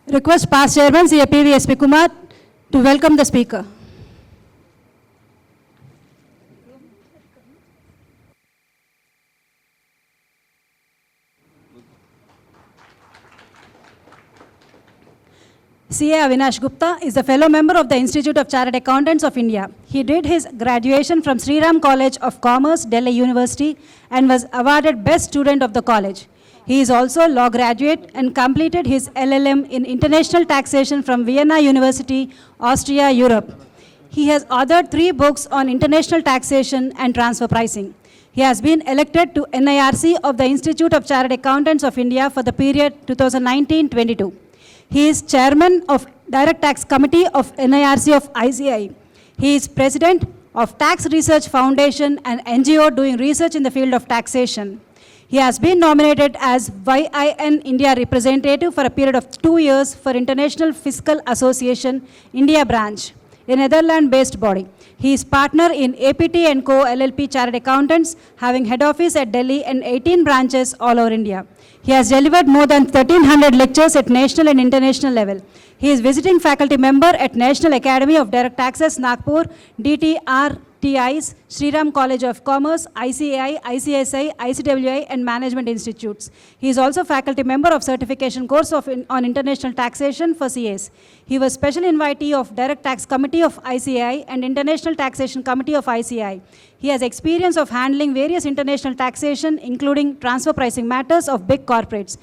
Request past chairman C. PVSP Kumar to welcome the speaker. C.A. Avinash Gupta is a fellow member of the Institute of Chartered Accountants of India. He did his graduation from Sri Ram College of Commerce, Delhi University, and was awarded Best Student of the college. He is also a law graduate and completed his LLM in International Taxation from Vienna University, Austria, Europe. He has authored 3 books on international taxation and transfer pricing. He has been elected to NIRC of the Institute of Chartered Accountants of India for the period 2019-22. He is chairman of Direct Tax Committee of NIRC of ICI. He is president of Tax Research Foundation, an NGO doing research in the field of taxation. He has been nominated as YIN India representative for a period of 2 years for International Fiscal Association India branch, a Netherlands-based body. He is partner in APT & Co. LLP Chartered Accountants, having head office at Delhi and 18 branches all over India. He has delivered more than 1,300 lectures at national and international level. He is visiting faculty member at National Academy of Direct Taxes, Nagpur, DTRTIs, Sri Ram College of Commerce, ICAI, ICSI, ICWI, and Management Institutes. He is also faculty member of certification course on international taxation for CAs. He was special invitee of Direct Tax Committee of ICAI and International Taxation Committee of ICAI. He has experience of handling various international taxation, including transfer pricing matters of big corporates.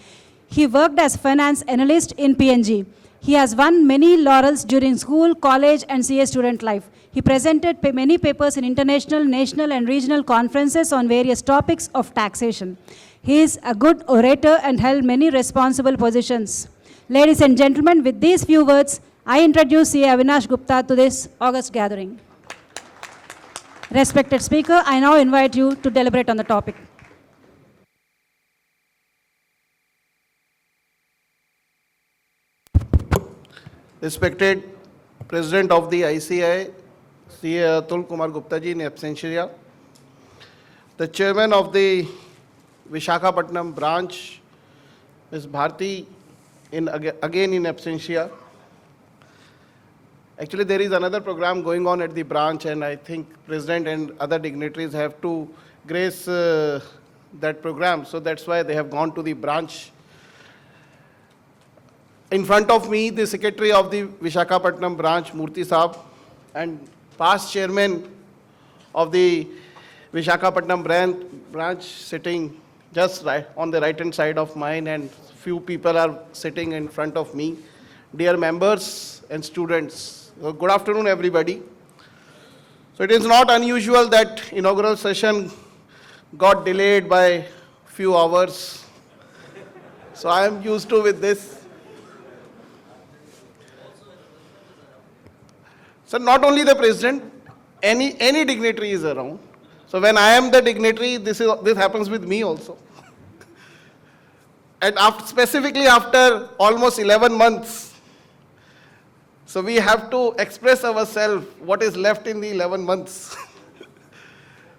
He worked as finance analyst in P&G. He has won many laurels during school, college, and CA student life. He presented many papers in international, national, and regional conferences on various topics of taxation. He is a good orator and held many responsible positions. Ladies and gentlemen, with these few words, I introduce C.A. Avinash Gupta to this August gathering. Respected speaker, I now invite you to deliberate on the topic. Respected President of the ICI, C.A. Atul Kumar Gupta ji in absentia, the Chairman of the Visakhapatnam branch, Ms. Bharti, again in absentia. Actually, there is another program going on at the branch, and I think President and other dignitaries have to grace that program, so that's why they have gone to the branch. In front of me, the Secretary of the Visakhapatnam branch, Murthy Saab, and past Chairman of the Visakhapatnam branch sitting just right on the right-hand side of mine, and few people are sitting in front of me. Dear members and students, good afternoon, everybody. So it is not unusual that inaugural session got delayed by few hours. So I am used to with this. So not only the president, any dignitary is around. So when I am the dignitary, this happens with me also. And specifically after almost 11 months, so we have to express ourselves what is left in the 11 months.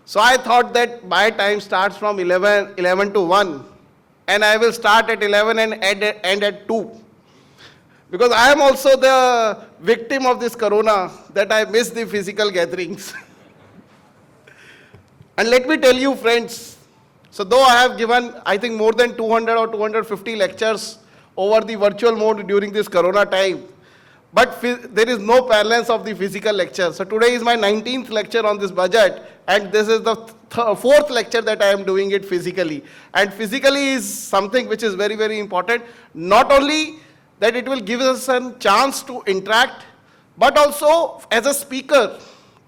So I thought that my time starts from 11 to 1, and I will start at 11 and end at 2. Because I am also the victim of this corona, that I miss the physical gatherings. And let me tell you, friends, so though I have given, I think, more than 200 or 250 lectures over the virtual mode during this corona time, but there is no parallels of the physical lecture. So today is my 19th lecture on this budget, and this is the 4th lecture that I am doing it physically. And physically is something which is very, very important. Not only that it will give us a chance to interact, but also as a speaker,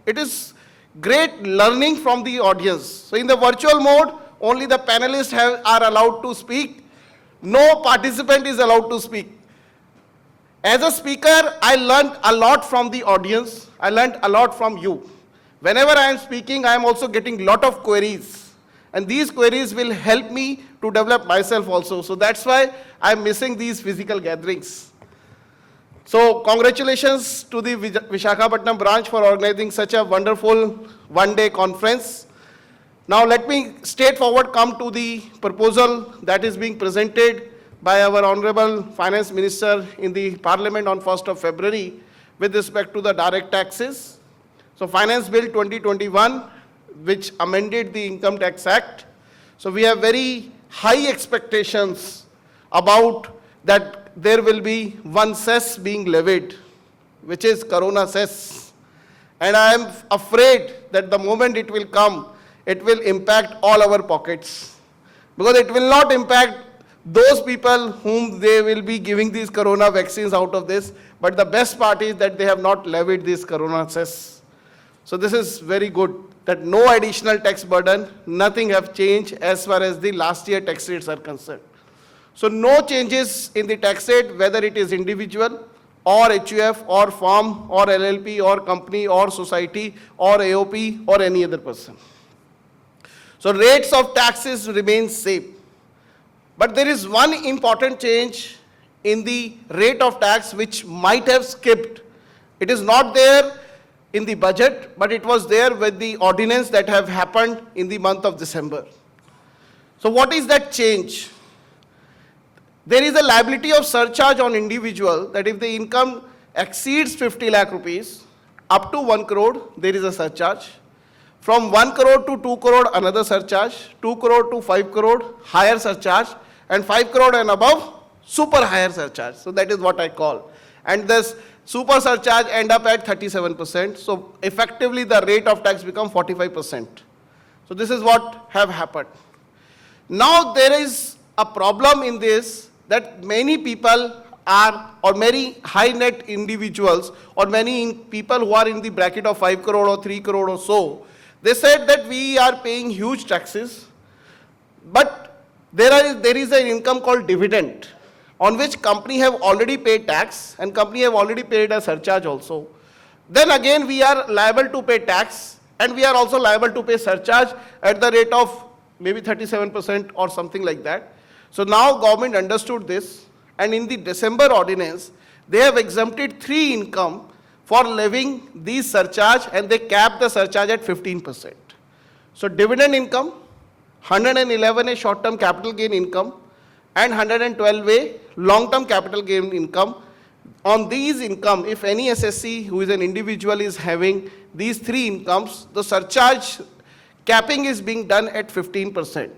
it is great learning from the audience. So in the virtual mode, only the panelists are allowed to speak. No participant is allowed to speak. As a speaker, I learned a lot from the audience. I learned a lot from you. Whenever I am speaking, I am also getting a lot of queries. And these queries will help me to develop myself also. So that's why I'm missing these physical gatherings. So congratulations to the Visakhapatnam branch for organizing such a wonderful one-day conference. Now let me straightforward come to the proposal that is being presented by our Honorable Finance Minister in the Parliament on 1st of February with respect to the direct taxes. So Finance Bill 2021, which amended the Income Tax Act. So we have very high expectations about that there will be one cess being levied, which is Corona cess. And I am afraid that the moment it will come, it will impact all our pockets. Because it will not impact those people whom they will be giving these Corona vaccines out of this, but the best part is that they have not levied this Corona cess. So this is very good, that no additional tax burden, nothing have changed as far as the last year tax rates are concerned. So no changes in the tax rate, whether it is individual or HUF or firm or LLP or company or society or AOP or any other person. So rates of taxes remain same. But there is one important change in the rate of tax which might have skipped. It is not there in the budget, but it was there with the ordinance that have happened in the month of December. So what is that change? There is a liability of surcharge on individual, that if the income exceeds 50 lakh rupees, up to 1 crore, there is a surcharge. From 1 crore to 2 crore, another surcharge. 2 crore to 5 crore, higher surcharge. And 5 crore and above, super higher surcharge. So that is what I call. And this super surcharge end up at 37%. So effectively the rate of tax become 45%. So this is what have happened. Now there is a problem in this, that many people are, or many high net individuals, or many people who are in the bracket of 5 crore or 3 crore or so, they said that we are paying huge taxes, but there is an income called dividend, on which company have already paid tax and company have already paid a surcharge also. Then again we are liable to pay tax and we are also liable to pay surcharge at the rate of maybe 37% or something like that. So now government understood this, and in the December ordinance, they have exempted 3 income for levying these surcharge, and they cap the surcharge at 15%. So dividend income, 111 a short-term capital gain income, and 112 a long-term capital gain income. On these income, if any SSC who is an individual is having these 3 incomes, the surcharge capping is being done at 15%.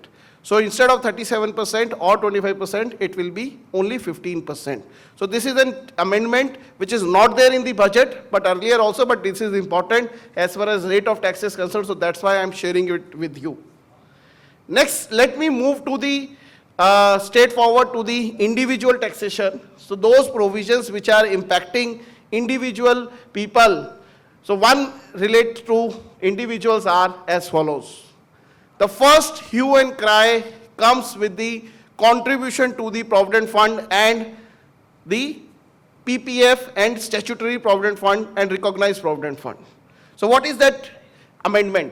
So instead of 37% or 25%, it will be only 15%. So this is an amendment which is not there in the budget, but earlier also, but this is important as far as rate of tax is concerned, so that's why I'm sharing it with you. Next, let me move to the straightforward to the individual taxation. So those provisions which are impacting individual people. So one relates to individuals are as follows. The first hue and cry comes with the contribution to the Provident Fund and the PPF and statutory Provident Fund and recognized Provident Fund. So what is that amendment?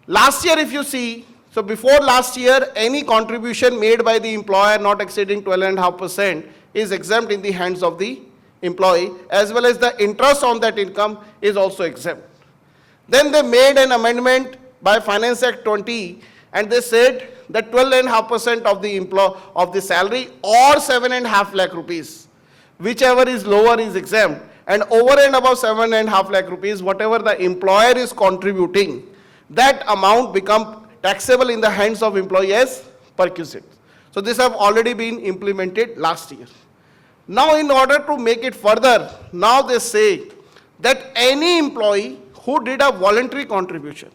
Last year if you see, so before last year, any contribution made by the employer not exceeding 12.5% is exempt in the hands of the employee, as well as the interest on that income is also exempt. Then they made an amendment by Finance Act 20, and they said that 12.5% of the salary or 7.5 lakh rupees, whichever is lower is exempt, and over and above 7.5 lakh rupees, whatever the employer is contributing, that amount become taxable in the hands of employee as perquisite. So this have already been implemented last year. Now in order to make it further, now they say that any employee who did a voluntary contribution.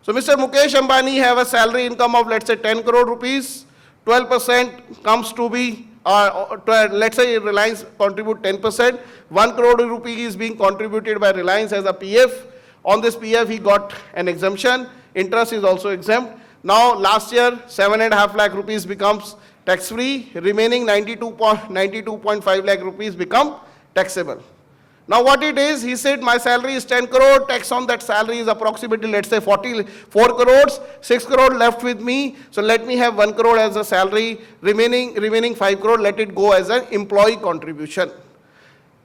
So Mr. Mukesh Ambani have a salary income of let's say 10 crore rupees, 12% comes to be, let's say Reliance contribute 10%, 1 crore rupee is being contributed by Reliance as a PF. On this PF he got an exemption, interest is also exempt. Now last year 7.5 lakh rupees becomes tax free, remaining 92.5 lakh rupees become taxable. Now what it is, he said my salary is 10 crore, tax on that salary is approximately let's say 44 crores, 6 crore left with me, so let me have 1 crore as a salary, remaining 5 crore, let it go as an employee contribution.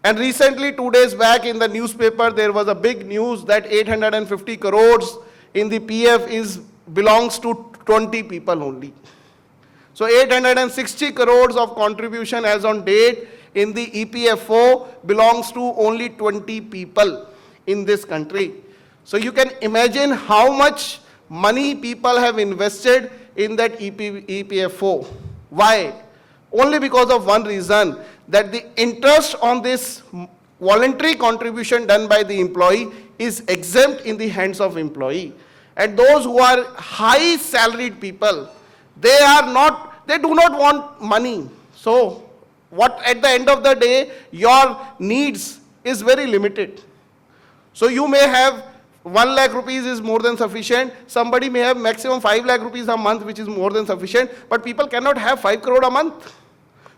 And recently 2 days back in the newspaper there was a big news that 850 crores in the PF belongs to 20 people only. So 860 crores of contribution as on date in the EPFO belongs to only 20 people in this country. So you can imagine how much money people have invested in that EPFO. Why? Only because of one reason, that the interest on this voluntary contribution done by the employee is exempt in the hands of employee. And those who are high salaried people, they do not want money. So what at the end of the day, your needs is very limited. So you may have 1 lakh rupees is more than sufficient. Somebody may have maximum 5 lakh rupees a month, which is more than sufficient. But people cannot have 5 crore a month.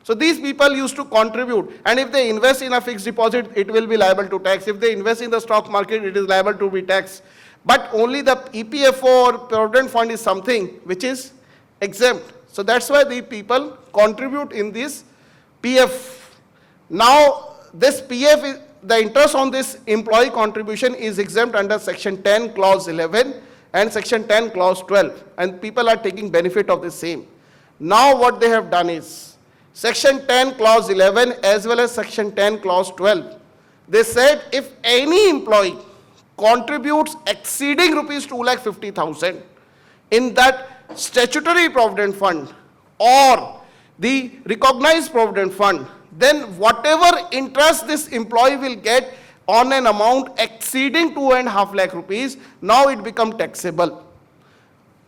So these people used to contribute. And if they invest in a fixed deposit, it will be liable to tax. If they invest in the stock market, it is liable to be taxed. But only the EPFO or Provident Fund is something which is exempt. So that's why the people contribute in this PF. Now, this PF, the interest on this employee contribution is exempt under Section 10, Clause 11 and Section 10, Clause 12. And people are taking benefit of the same. Now, what they have done is, Section 10, Clause 11 as well as Section 10, Clause 12. They said if any employee contributes exceeding rupees 2,50,000 in that statutory provident fund or the recognized provident fund, then whatever interest this employee will get on an amount exceeding 2.5 lakh rupees, now it becomes taxable.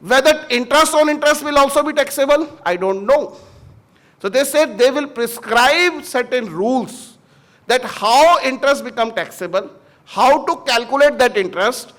Whether interest on interest will also be taxable, I don't know. So they said they will prescribe certain rules that how interest become taxable, how to calculate that interest,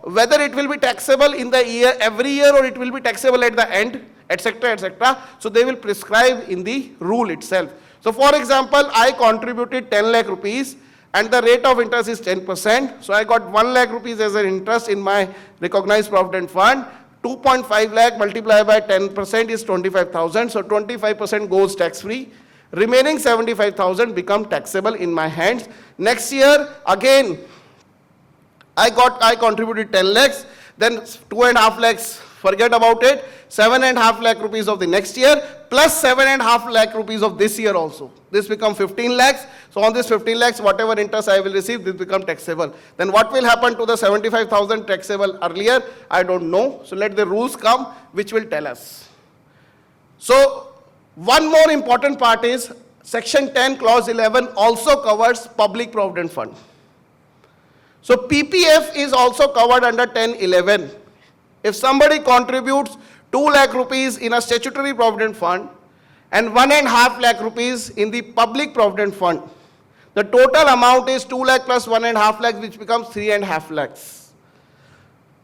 whether it will be taxable in the year, every year, or it will be taxable at the end, etc., etc. So they will prescribe in the rule itself. So for example, I contributed 10 lakh rupees and the rate of interest is 10%. So I got 1 lakh rupees as an interest in my recognized provident fund. 2.5 lakh multiplied by 10% is 25,000. So 25% goes tax free. Remaining 75,000 become taxable in my hands. Next year, again, I contributed 10 lakhs, then 2.5 lakhs, forget about it, 7.5 lakh rupees of the next year, plus 7.5 lakh rupees of this year also. This become 15 lakhs. So on this 15 lakhs, whatever interest I will receive, this become taxable. Then what will happen to the 75,000 taxable earlier? I don't know. So let the rules come, which will tell us. So one more important part is Section 10, Clause 11 also covers public provident fund. So PPF is also covered under 10(11). If somebody contributes 2 lakh rupees in a statutory provident fund and 1.5 lakh rupees in the public provident fund, the total amount is 2 lakh plus 1.5 lakh, which becomes 3.5 lakhs.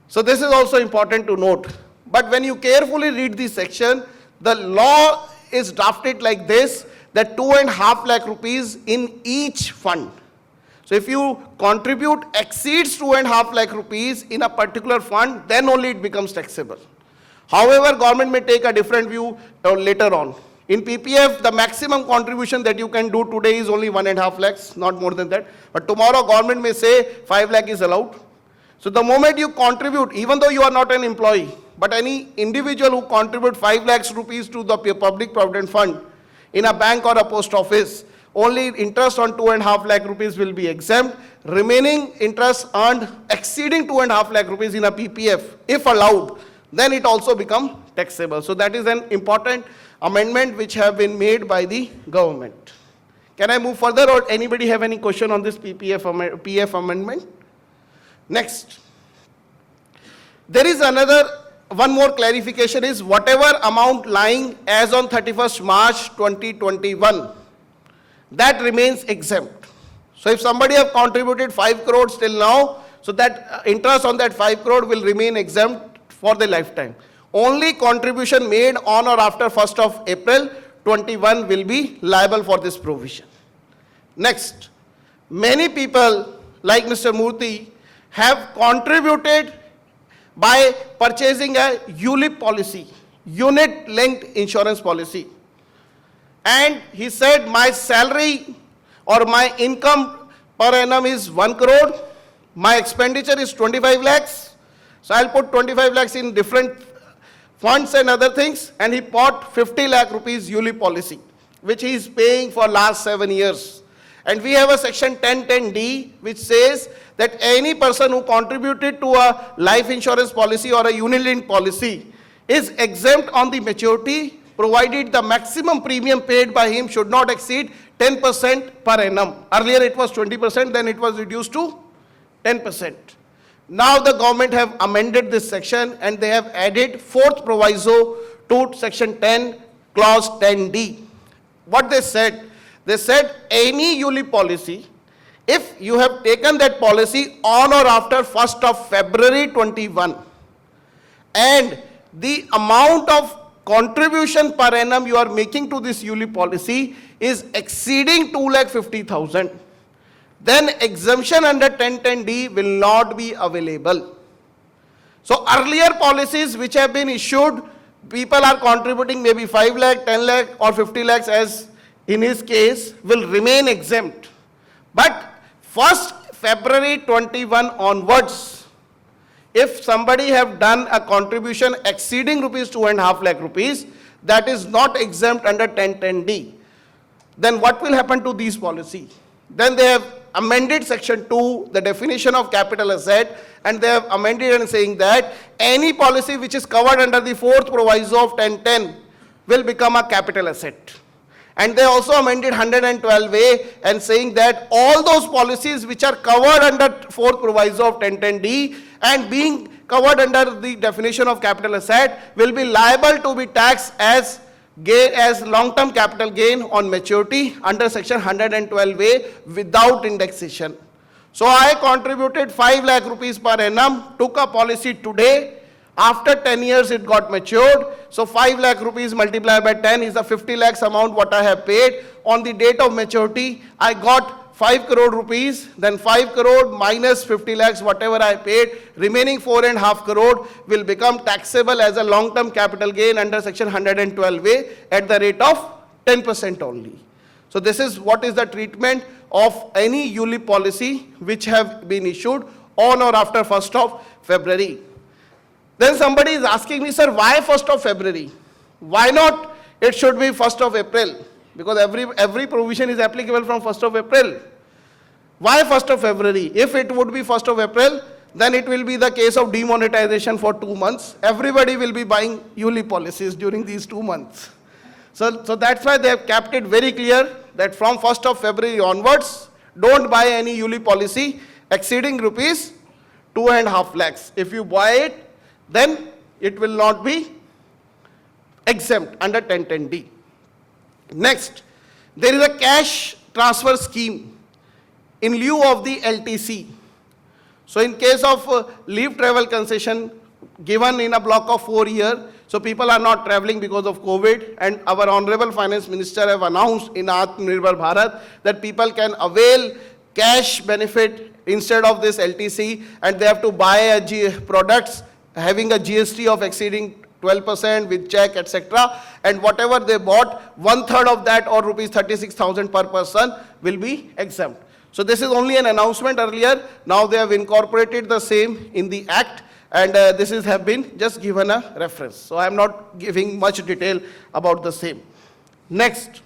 So this is also important to note. But when you carefully read this section, the law is drafted like this, that 2.5 lakh rupees in each fund. So if you contribute exceeds 2.5 lakh rupees in a particular fund, then only it becomes taxable. However, government may take a different view later on. In PPF, the maximum contribution that you can do today is only 1.5 lakhs, not more than that. But tomorrow government may say 5 lakh is allowed. So the moment you contribute, even though you are not an employee, but any individual who contribute 5 lakhs rupees to the public provident fund in a bank or a post office, only interest on 2.5 lakh rupees will be exempt. Remaining interest earned exceeding 2.5 lakh rupees in a PPF, if allowed, then it also become taxable. So that is an important amendment which have been made by the government. Can I move further, or anybody have any question on this PF amendment? Next. There is one more clarification is whatever amount lying as on 31st March 2021, that remains exempt. So if somebody have contributed 5 crores till now, so that interest on that 5 crore will remain exempt for the lifetime. Only contribution made on or after 1st of April 21 will be liable for this provision. Next, many people like Mr. Murthy have contributed by purchasing a ULIP policy, unit linked insurance policy. And he said my salary or my income per annum is 1 crore, my expenditure is 25 lakhs. So I'll put 25 lakhs in different funds and other things, and he bought 50 lakh rupees ULIP policy, which he is paying for last 7 years. And we have a section 1010D, which says that any person who contributed to a life insurance policy or a unit-linked policy is exempt on the maturity, provided the maximum premium paid by him should not exceed 10% per annum. Earlier it was 20%, then it was reduced to 10%. Now the government have amended this section and they have added fourth proviso to section 10, clause 10D. What they said? They said any ULIP policy, if you have taken that policy on or after 1st of February 21, and the amount of contribution per annum you are making to this ULIP policy is exceeding 2,50,000, then exemption under 1010D will not be available. So earlier policies which have been issued, people are contributing maybe 5 lakh, 10 lakh or 50 lakhs as in his case, will remain exempt. But 1st February 21 onwards, if somebody have done a contribution exceeding rupees 2.5 lakh rupees, that is not exempt under 1010D. Then what will happen to these policy? Then they have amended section 2, the definition of capital asset, and they have amended and saying that any policy which is covered under the fourth proviso of 1010 will become a capital asset. And they also amended 112A and saying that all those policies which are covered under fourth proviso of 1010D and being covered under the definition of capital asset will be liable to be taxed as gain, as long-term capital gain on maturity under section 112A without indexation. So I contributed 5 lakh rupees per annum, took a policy today. After 10 years it got matured, so 5 lakh rupees multiplied by 10 is the 50 lakhs amount what I have paid. On the date of maturity, I got 5 crore rupees, then 5 crore minus 50 lakhs whatever I paid, remaining 4.5 crore will become taxable as a long-term capital gain under section 112A at the rate of 10% only. So this is what is the treatment of any ULIP policy which have been issued on or after 1st of February. Then somebody is asking me, sir, why 1st of February? Why not it should be 1st of April? Because every provision is applicable from 1st of April. Why 1st of February? If it would be 1st of April, then it will be the case of demonetization for 2 months. Everybody will be buying ULIP policies during these 2 months. So that's why they have kept it very clear that from 1st of February onwards, don't buy any ULIP policy exceeding rupees 2.5 lakhs. If you buy it, then it will not be exempt under 1010D. Next, there is a cash transfer scheme in lieu of the LTC. So in case of leave travel concession given in a block of 4 years, so people are not traveling because of COVID, and our Honorable Finance Minister have announced in Atmanirbhar Bharat that people can avail cash benefit instead of this LTC, and they have to buy products having a GST of exceeding 12% with check, etc. And whatever they bought, 1/3 of that or rupees 36,000 per person will be exempt. So this is only an announcement earlier. Now they have incorporated the same in the act, and this is have been just given a reference. So I am not giving much detail about the same. Next,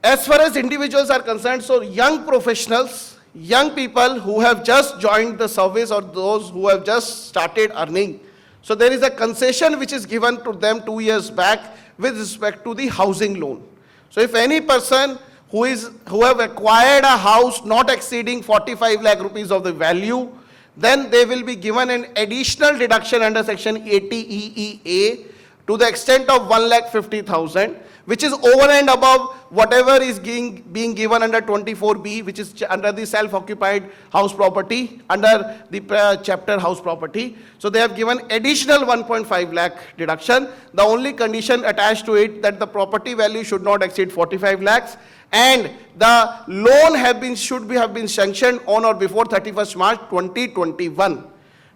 as far as individuals are concerned, so young professionals, young people who have just joined the service or those who have just started earning. So there is a concession which is given to them 2 years back with respect to the housing loan. So if any person who have acquired a house not exceeding 45 lakh rupees of the value, then they will be given an additional deduction under section 80EEA to the extent of 1,50,000, which is over and above whatever is being given under 24B, which is under the self-occupied house property, under the chapter house property. So they have given additional 1.5 lakh deduction. The only condition attached to it that the property value should not exceed 45 lakhs, and the loan should have been sanctioned on or before 31st March 2021.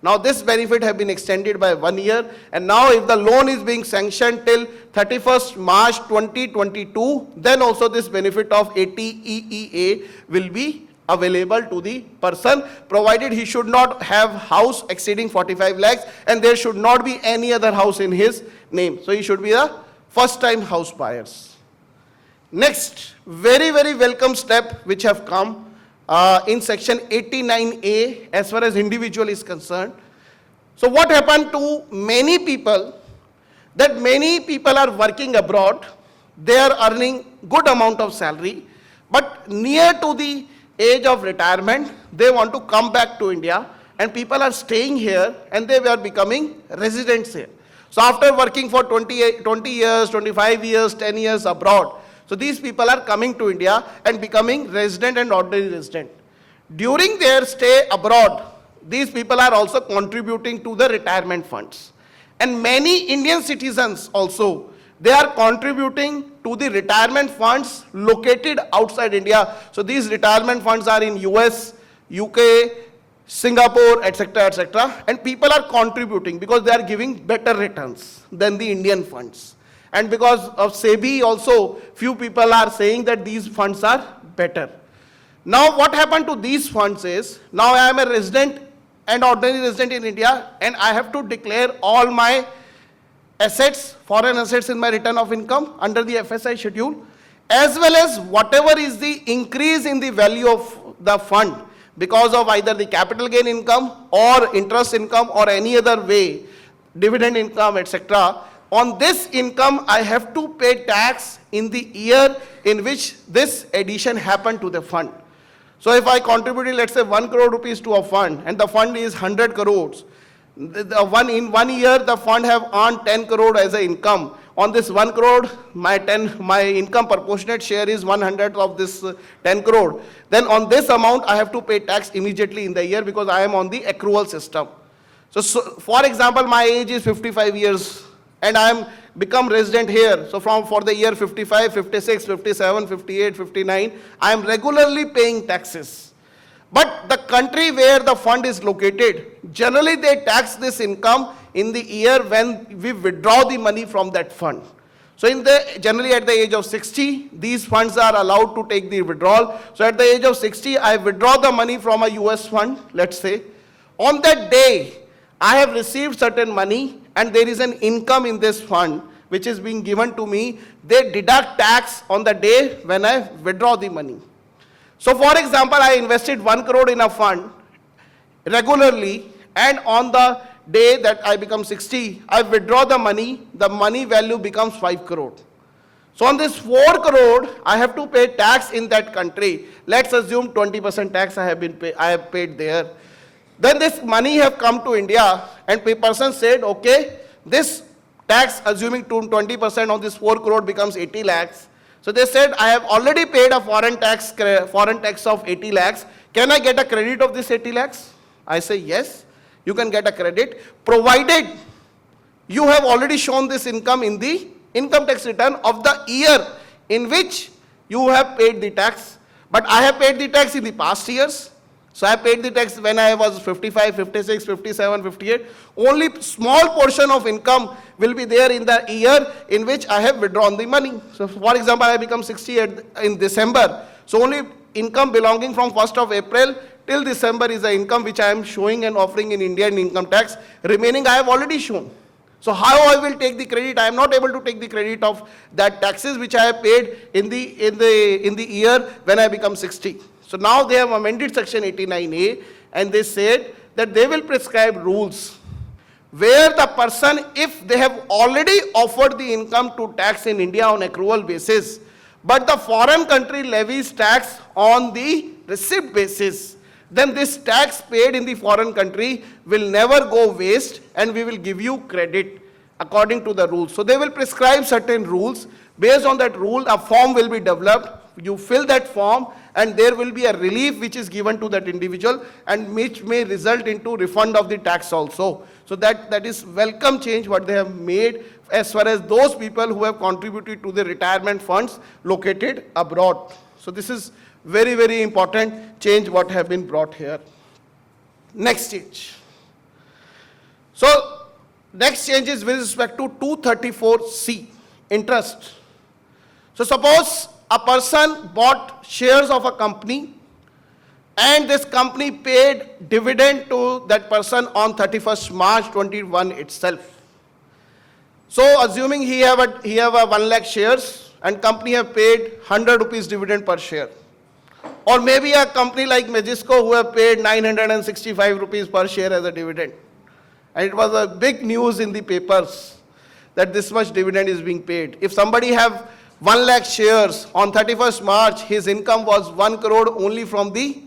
Now this benefit have been extended by 1 year, and now if the loan is being sanctioned till 31st March 2022, then also this benefit of 80EEA will be available to the person, provided he should not have house exceeding 45 lakhs and there should not be any other house in his name. So he should be a first time house buyers. Next, very, very welcome step which have come in section 89A as far as individual is concerned. So what happened to many people, that many people are working abroad, they are earning good amount of salary, but near to the age of retirement, they want to come back to India, and people are staying here and they were becoming residents here. So after working for 20 years, 25 years, 10 years abroad, so these people are coming to India and becoming resident and ordinary resident. During their stay abroad, these people are also contributing to the retirement funds. And many Indian citizens also, they are contributing to the retirement funds located outside India. So these retirement funds are in US, UK, Singapore, etc., etc. And people are contributing because they are giving better returns than the Indian funds. And because of SEBI also, few people are saying that these funds are better. Now what happened to these funds is, now I am a resident and ordinary resident in India, and I have to declare all my assets, foreign assets in my return of income under the FSI schedule, as well as whatever is the increase in the value of the fund because of either the capital gain income or interest income or any other way, dividend income, etc. On this income, I have to pay tax in the year in which this addition happened to the fund. So if I contributed, let's say 1 crore rupees to a fund, and the fund is 100 crores, in 1 year the fund have earned 10 crore as an income. On this 1 crore, my income proportionate share is 100 of this 10 crore. Then on this amount, I have to pay tax immediately in the year because I am on the accrual system. So for example, my age is 55 years and I am become resident here. So for the year 55, 56, 57, 58, 59, I am regularly paying taxes. But the country where the fund is located, generally they tax this income in the year when we withdraw the money from that fund. So generally at the age of 60, these funds are allowed to take the withdrawal. So at the age of 60, I withdraw the money from a US fund, let's say. On that day, I have received certain money and there is an income in this fund which is being given to me. They deduct tax on the day when I withdraw the money. So for example, I invested 1 crore in a fund regularly, and on the day that I become 60, I withdraw the money value becomes 5 crore. So on this 4 crore, I have to pay tax in that country. Let's assume 20% tax I have paid there. Then this money have come to India, and the person said, okay, this tax assuming 20% on this 4 crore becomes 80 lakhs. So they said, I have already paid a foreign tax of 80 lakhs. Can I get a credit of this 80 lakhs? I say, yes, you can get a credit, provided you have already shown this income in the income tax return of the year in which you have paid the tax. But I have paid the tax in the past years. So I paid the tax when I was 55, 56, 57, 58. Only small portion of income will be there in the year in which I have withdrawn the money. So for example, I become 60 in December. So only income belonging from 1st of April till December is the income which I am showing and offering in Indian income tax. Remaining I have already shown. So how I will take the credit? I am not able to take the credit of that taxes which I have paid in the year when I become 60. So now they have amended section 89A and they said that they will prescribe rules where the person, if they have already offered the income to tax in India on accrual basis, but the foreign country levies tax on the receipt basis, then this tax paid in the foreign country will never go waste and we will give you credit according to the rules. So they will prescribe certain rules. Based on that rule, a form will be developed. You fill that form and there will be a relief which is given to that individual and which may result into refund of the tax also. So that is welcome change what they have made as far as those people who have contributed to the retirement funds located abroad. So this is very, very important change what have been brought here. Next change. So next change is with respect to 234C, interest. So suppose a person bought shares of a company and this company paid dividend to that person on 31st March 21 itself. So assuming he have a 1 lakh shares and company have paid 100 rupees dividend per share. Or maybe a company like Magisco who have paid 965 rupees per share as a dividend. And it was a big news in the papers that this much dividend is being paid. If somebody have 1 lakh shares on 31st March, his income was 1 crore only from the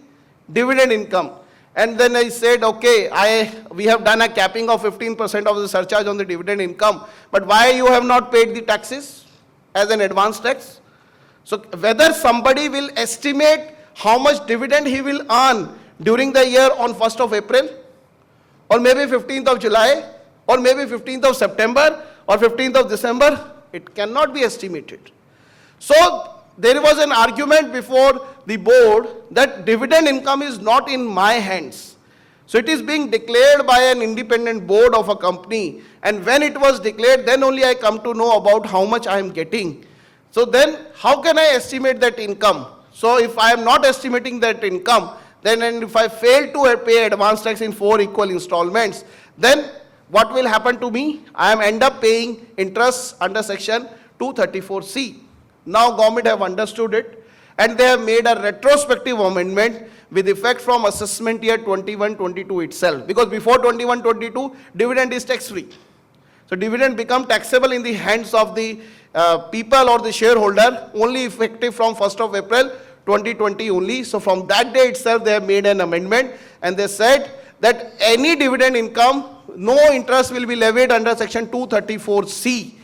dividend income. And then I said, okay, we have done a capping of 15% of the surcharge on the dividend income, but why you have not paid the taxes as an advance tax? So whether somebody will estimate how much dividend he will earn during the year on 1st of April, or maybe 15th of July, or maybe 15th of September, or 15th of December, it cannot be estimated. So there was an argument before the board that dividend income is not in my hands. So it is being declared by an independent board of a company, and when it was declared, then only I come to know about how much I am getting. So then how can I estimate that income? So if I am not estimating that income, then and if I fail to pay advance tax in 4 equal installments, then what will happen to me? I am end up paying interest under section 234C. Now government have understood it, and they have made a retrospective amendment with effect from assessment year 21-22 itself. Because before 21-22, dividend is tax free. So dividend become taxable in the hands of the people or the shareholder only effective from 1st of April 2020 only. So from that day itself, they have made an amendment, and they said that any dividend income, no interest will be levied under section 234C,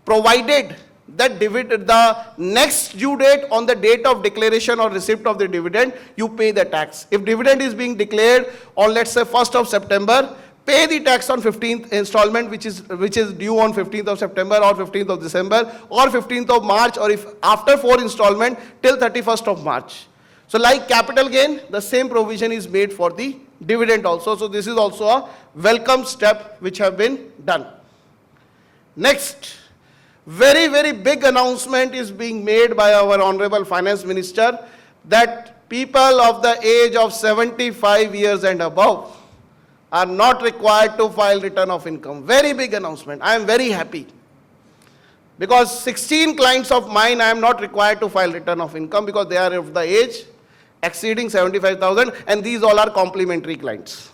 provided that the next due date on the date of declaration or receipt of the dividend, you pay the tax. If dividend is being declared on, let's say, 1st of September, pay the tax on 15th installment, which is due on 15th of September or 15th of December or 15th of March, or if after 4 installment till 31st of March. So like capital gain, the same provision is made for the dividend also. So this is also a welcome step which have been done. Next, very, very big announcement is being made by our Honorable Finance Minister that people of the age of 75 years and above are not required to file return of income. Very big announcement. I am very happy. Because 16 clients of mine, I am not required to file return of income because they are of the age exceeding 75,000, and these all are complimentary clients.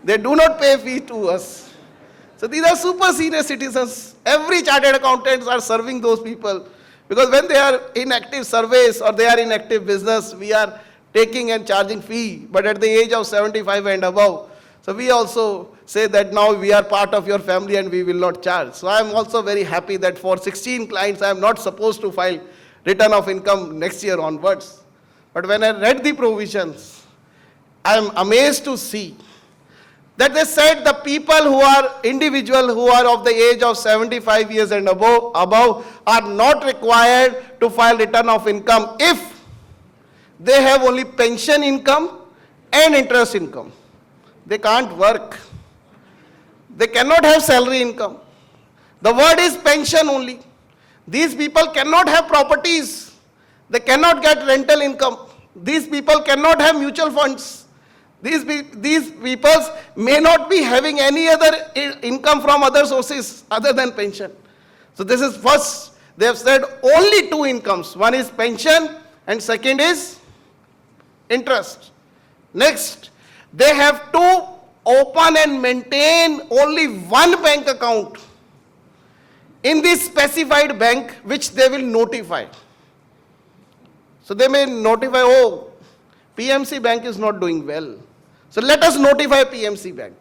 They do not pay fee to us. So these are super senior citizens. Every chartered accountants are serving those people, because when they are in active service or they are in active business, we are taking and charging fee. But at the age of 75 and above, so we also say that now we are part of your family and we will not charge. So I am also very happy that for 16 clients, I am not supposed to file return of income next year onwards. But when I read the provisions, I am amazed to see that they said the people who are individual who are of the age of 75 years and above are not required to file return of income if they have only pension income and interest income. They can't work. They cannot have salary income. The word is pension only. These people cannot have properties. They cannot get rental income. These people cannot have mutual funds. These people may not be having any other income from other sources other than pension. So this is first, they have said only 2 incomes. One is pension and second is interest. Next, they have to open and maintain only 1 bank account in this specified bank which they will notify. So they may notify, oh, PMC bank is not doing well. So let us notify PMC bank.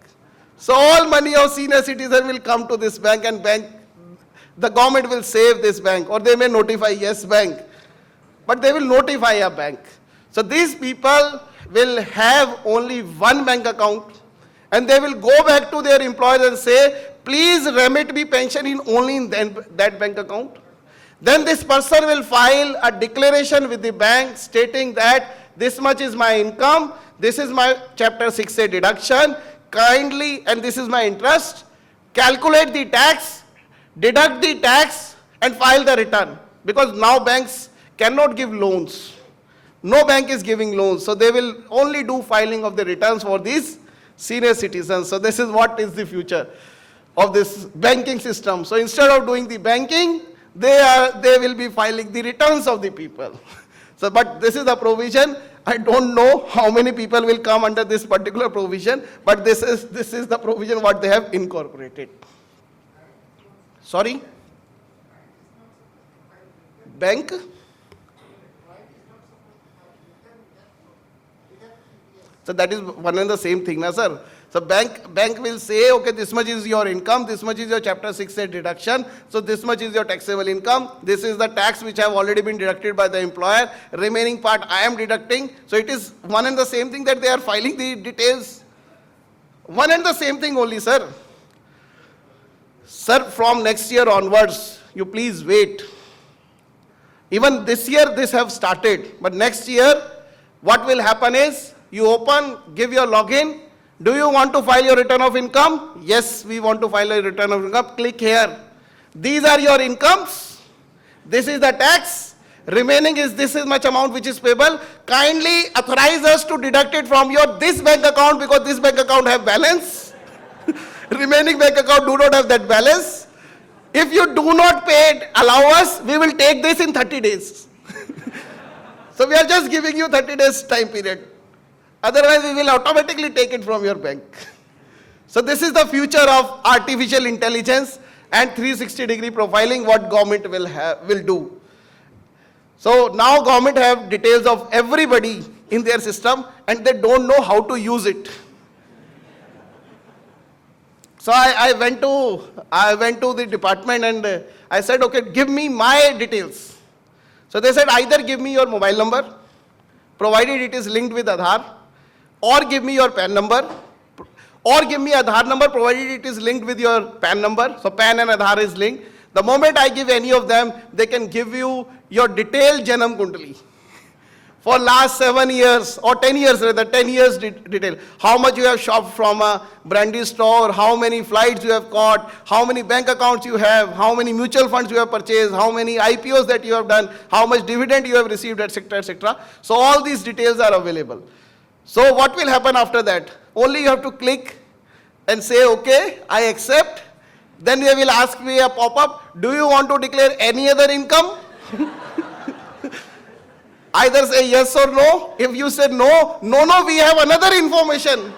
So all money of senior citizen will come to this bank, and the government will save this bank, or they may notify Yes Bank, but they will notify a bank. So these people will have only 1 bank account, and they will go back to their employers and say, please remit me pension in only in that bank account. Then this person will file a declaration with the bank stating that this much is my income, this is my chapter 6A deduction, kindly, and this is my interest. Calculate the tax, deduct the tax, and file the return. Because now banks cannot give loans. No bank is giving loans. So they will only do filing of the returns for these senior citizens. So this is what is the future of this banking system. So instead of doing the banking, they will be filing the returns of the people. So, but this is the provision. I don't know how many people will come under this particular provision, but this is the provision what they have incorporated. Sorry? Bank? So that is one and the same thing, na sir? So bank will say, okay, this much is your income, this much is your chapter 6A deduction, so this much is your taxable income, this is the tax which have already been deducted by the employer, remaining part I am deducting. So it is one and the same thing that they are filing the details. One and the same thing only, sir. Sir, from next year onwards, you please wait. Even this year this have started, but next year what will happen is, you open, give your login. Do you want to file your return of income? Yes, we want to file a return of income. Click here. These are your incomes. This is the tax. Remaining is this is much amount which is payable. Kindly authorize us to deduct it from your this bank account because this bank account have balance. Remaining bank account do not have that balance. If you do not pay it, allow us, we will take this in 30 days. So we are just giving you 30 days time period. Otherwise, we will automatically take it from your bank. So this is the future of artificial intelligence and 360-degree profiling what government will do. So now government have details of everybody in their system and they don't know how to use it. So I went to the department and I said, okay, give me my details. So they said, either give me your mobile number, provided it is linked with Aadhaar, or give me your PAN number, or give me Aadhaar number provided it is linked with your PAN number. So PAN and Aadhaar is linked. The moment I give any of them, they can give you your detailed Janam Kundali. For last 7 years or 10 years rather, 10 years detail. How much you have shopped from a brandy store, how many flights you have caught, how many bank accounts you have, how many mutual funds you have purchased, how many IPOs that you have done, how much dividend you have received, etc., etc. So all these details are available. So what will happen after that? Only you have to click and say, okay, I accept. Then they will ask me a pop-up, do you want to declare any other income? Either say yes or no. If you say no, we have another information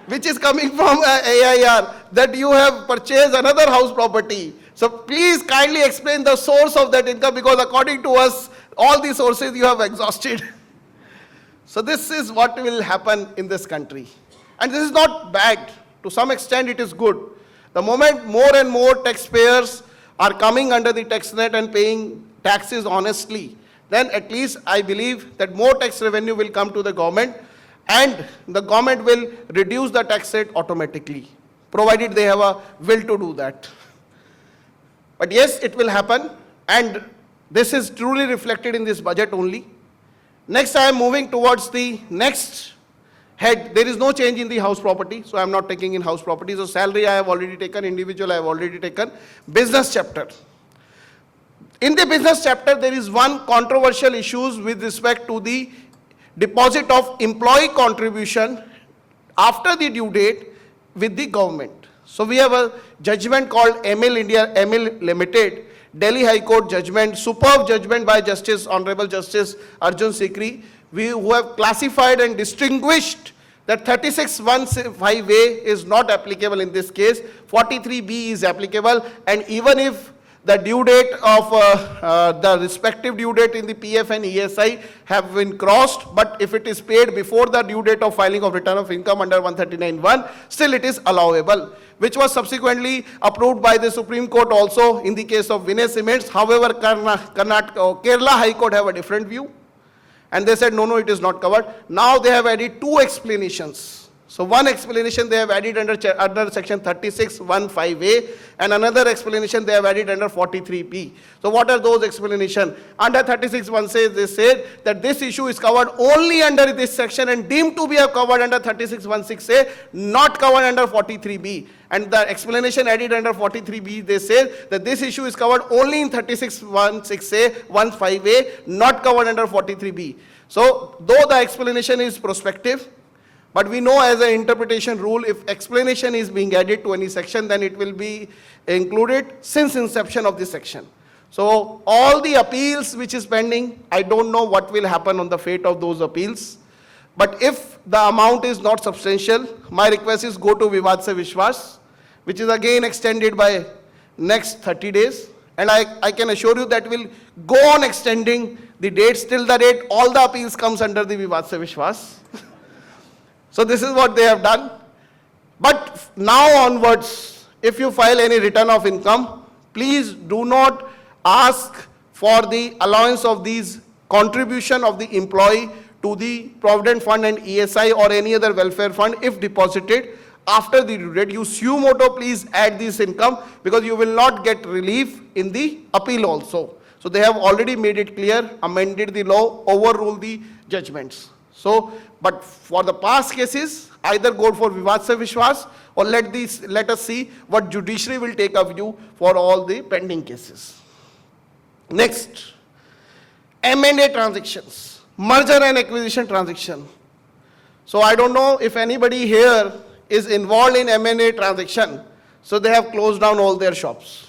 which is coming from AIR that you have purchased another house property. So please kindly explain the source of that income because according to us, all the sources you have exhausted. So this is what will happen in this country. And this is not bad. To some extent it is good. The moment more and more taxpayers are coming under the tax net and paying taxes honestly, then at least I believe that more tax revenue will come to the government and the government will reduce the tax rate automatically, provided they have a will to do that. But yes, it will happen and this is truly reflected in this budget only. Next, I am moving towards the next head. There is no change in the house property, so I am not taking in house property. So salary I have already taken, individual I have already taken. Business chapter. In the business chapter, there is one controversial issue with respect to the deposit of employee contribution after the due date with the government. So we have a judgment called ML India, ML Limited, Delhi High Court judgment, superb judgment by Justice, Honorable Justice Arjun Sikri, who have classified and distinguished that 3615A is not applicable in this case, 43B is applicable, and even if the due date of the respective due date in the PF and ESI have been crossed, but if it is paid before the due date of filing of return of income under 139(1), still it is allowable, which was subsequently approved by the Supreme Court also in the case of Vinay Cements. However, Kerala High Court have a different view and they said no, it is not covered. Now they have added two explanations. So one explanation they have added under section 36(1)(5)(a), and another explanation they have added under 43(b). So what are those explanations? Under 36(1) says, they said that this issue is covered only under this section and deemed to be covered under 36(1)(6)(a), not covered under 43(b). And the explanation added under 43(b), they say that this issue is covered only in 36(1)(6)(a), 1(5)(a), not covered under 43(b). So though the explanation is prospective, but we know as an interpretation rule, if explanation is being added to any section, then it will be included since inception of this section. So all the appeals which is pending, I don't know what will happen on the fate of those appeals. But if the amount is not substantial, my request is go to Vivad Se Vishwas, which is again extended by next 30 days. And I can assure you that will go on extending the dates till the date all the appeals comes under the Vivad Se Vishwas. So this is what they have done. But now onwards, if you file any return of income, please do not ask for the allowance of these contribution of the employee to the Provident Fund and ESI or any other welfare fund if deposited after the due date. You suo moto please add this income, because you will not get relief in the appeal also. So they have already made it clear, amended the law, overruled the judgments. So, but for the past cases, either go for Vivad Se Vishwas or let us see what judiciary will take a view for all the pending cases. Next, M&A transactions, merger and acquisition transaction. So I don't know if anybody here is involved in M&A transaction. So they have closed down all their shops.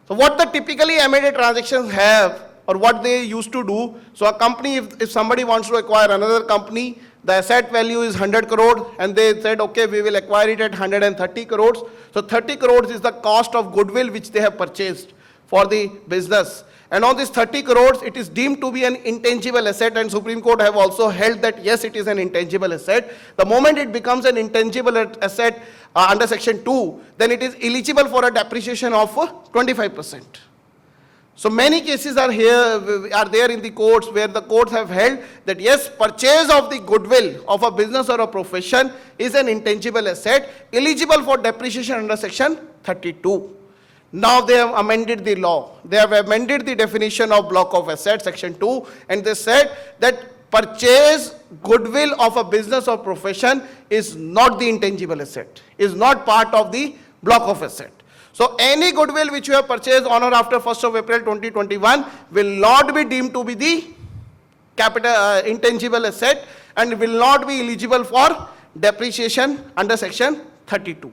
So what the typically M&A transactions have, or what they used to do, so a company, if somebody wants to acquire another company, the asset value is 100 crore, and they said, okay, we will acquire it at 130 crores. So 30 crores is the cost of goodwill which they have purchased for the business. And on this 30 crores, it is deemed to be an intangible asset, and Supreme Court have also held that yes, it is an intangible asset. The moment it becomes an intangible asset under section 2, then it is eligible for a depreciation of 25%. So many cases are there in the courts where the courts have held that yes, purchase of the goodwill of a business or a profession is an intangible asset eligible for depreciation under section 32. Now they have amended the law. They have amended the definition of block of assets, section 2, and they said that purchase goodwill of a business or profession is not the intangible asset, is not part of the block of asset. So any goodwill which you have purchased on or after 1st of April 2021 will not be deemed to be the capital intangible asset and will not be eligible for depreciation under section 32.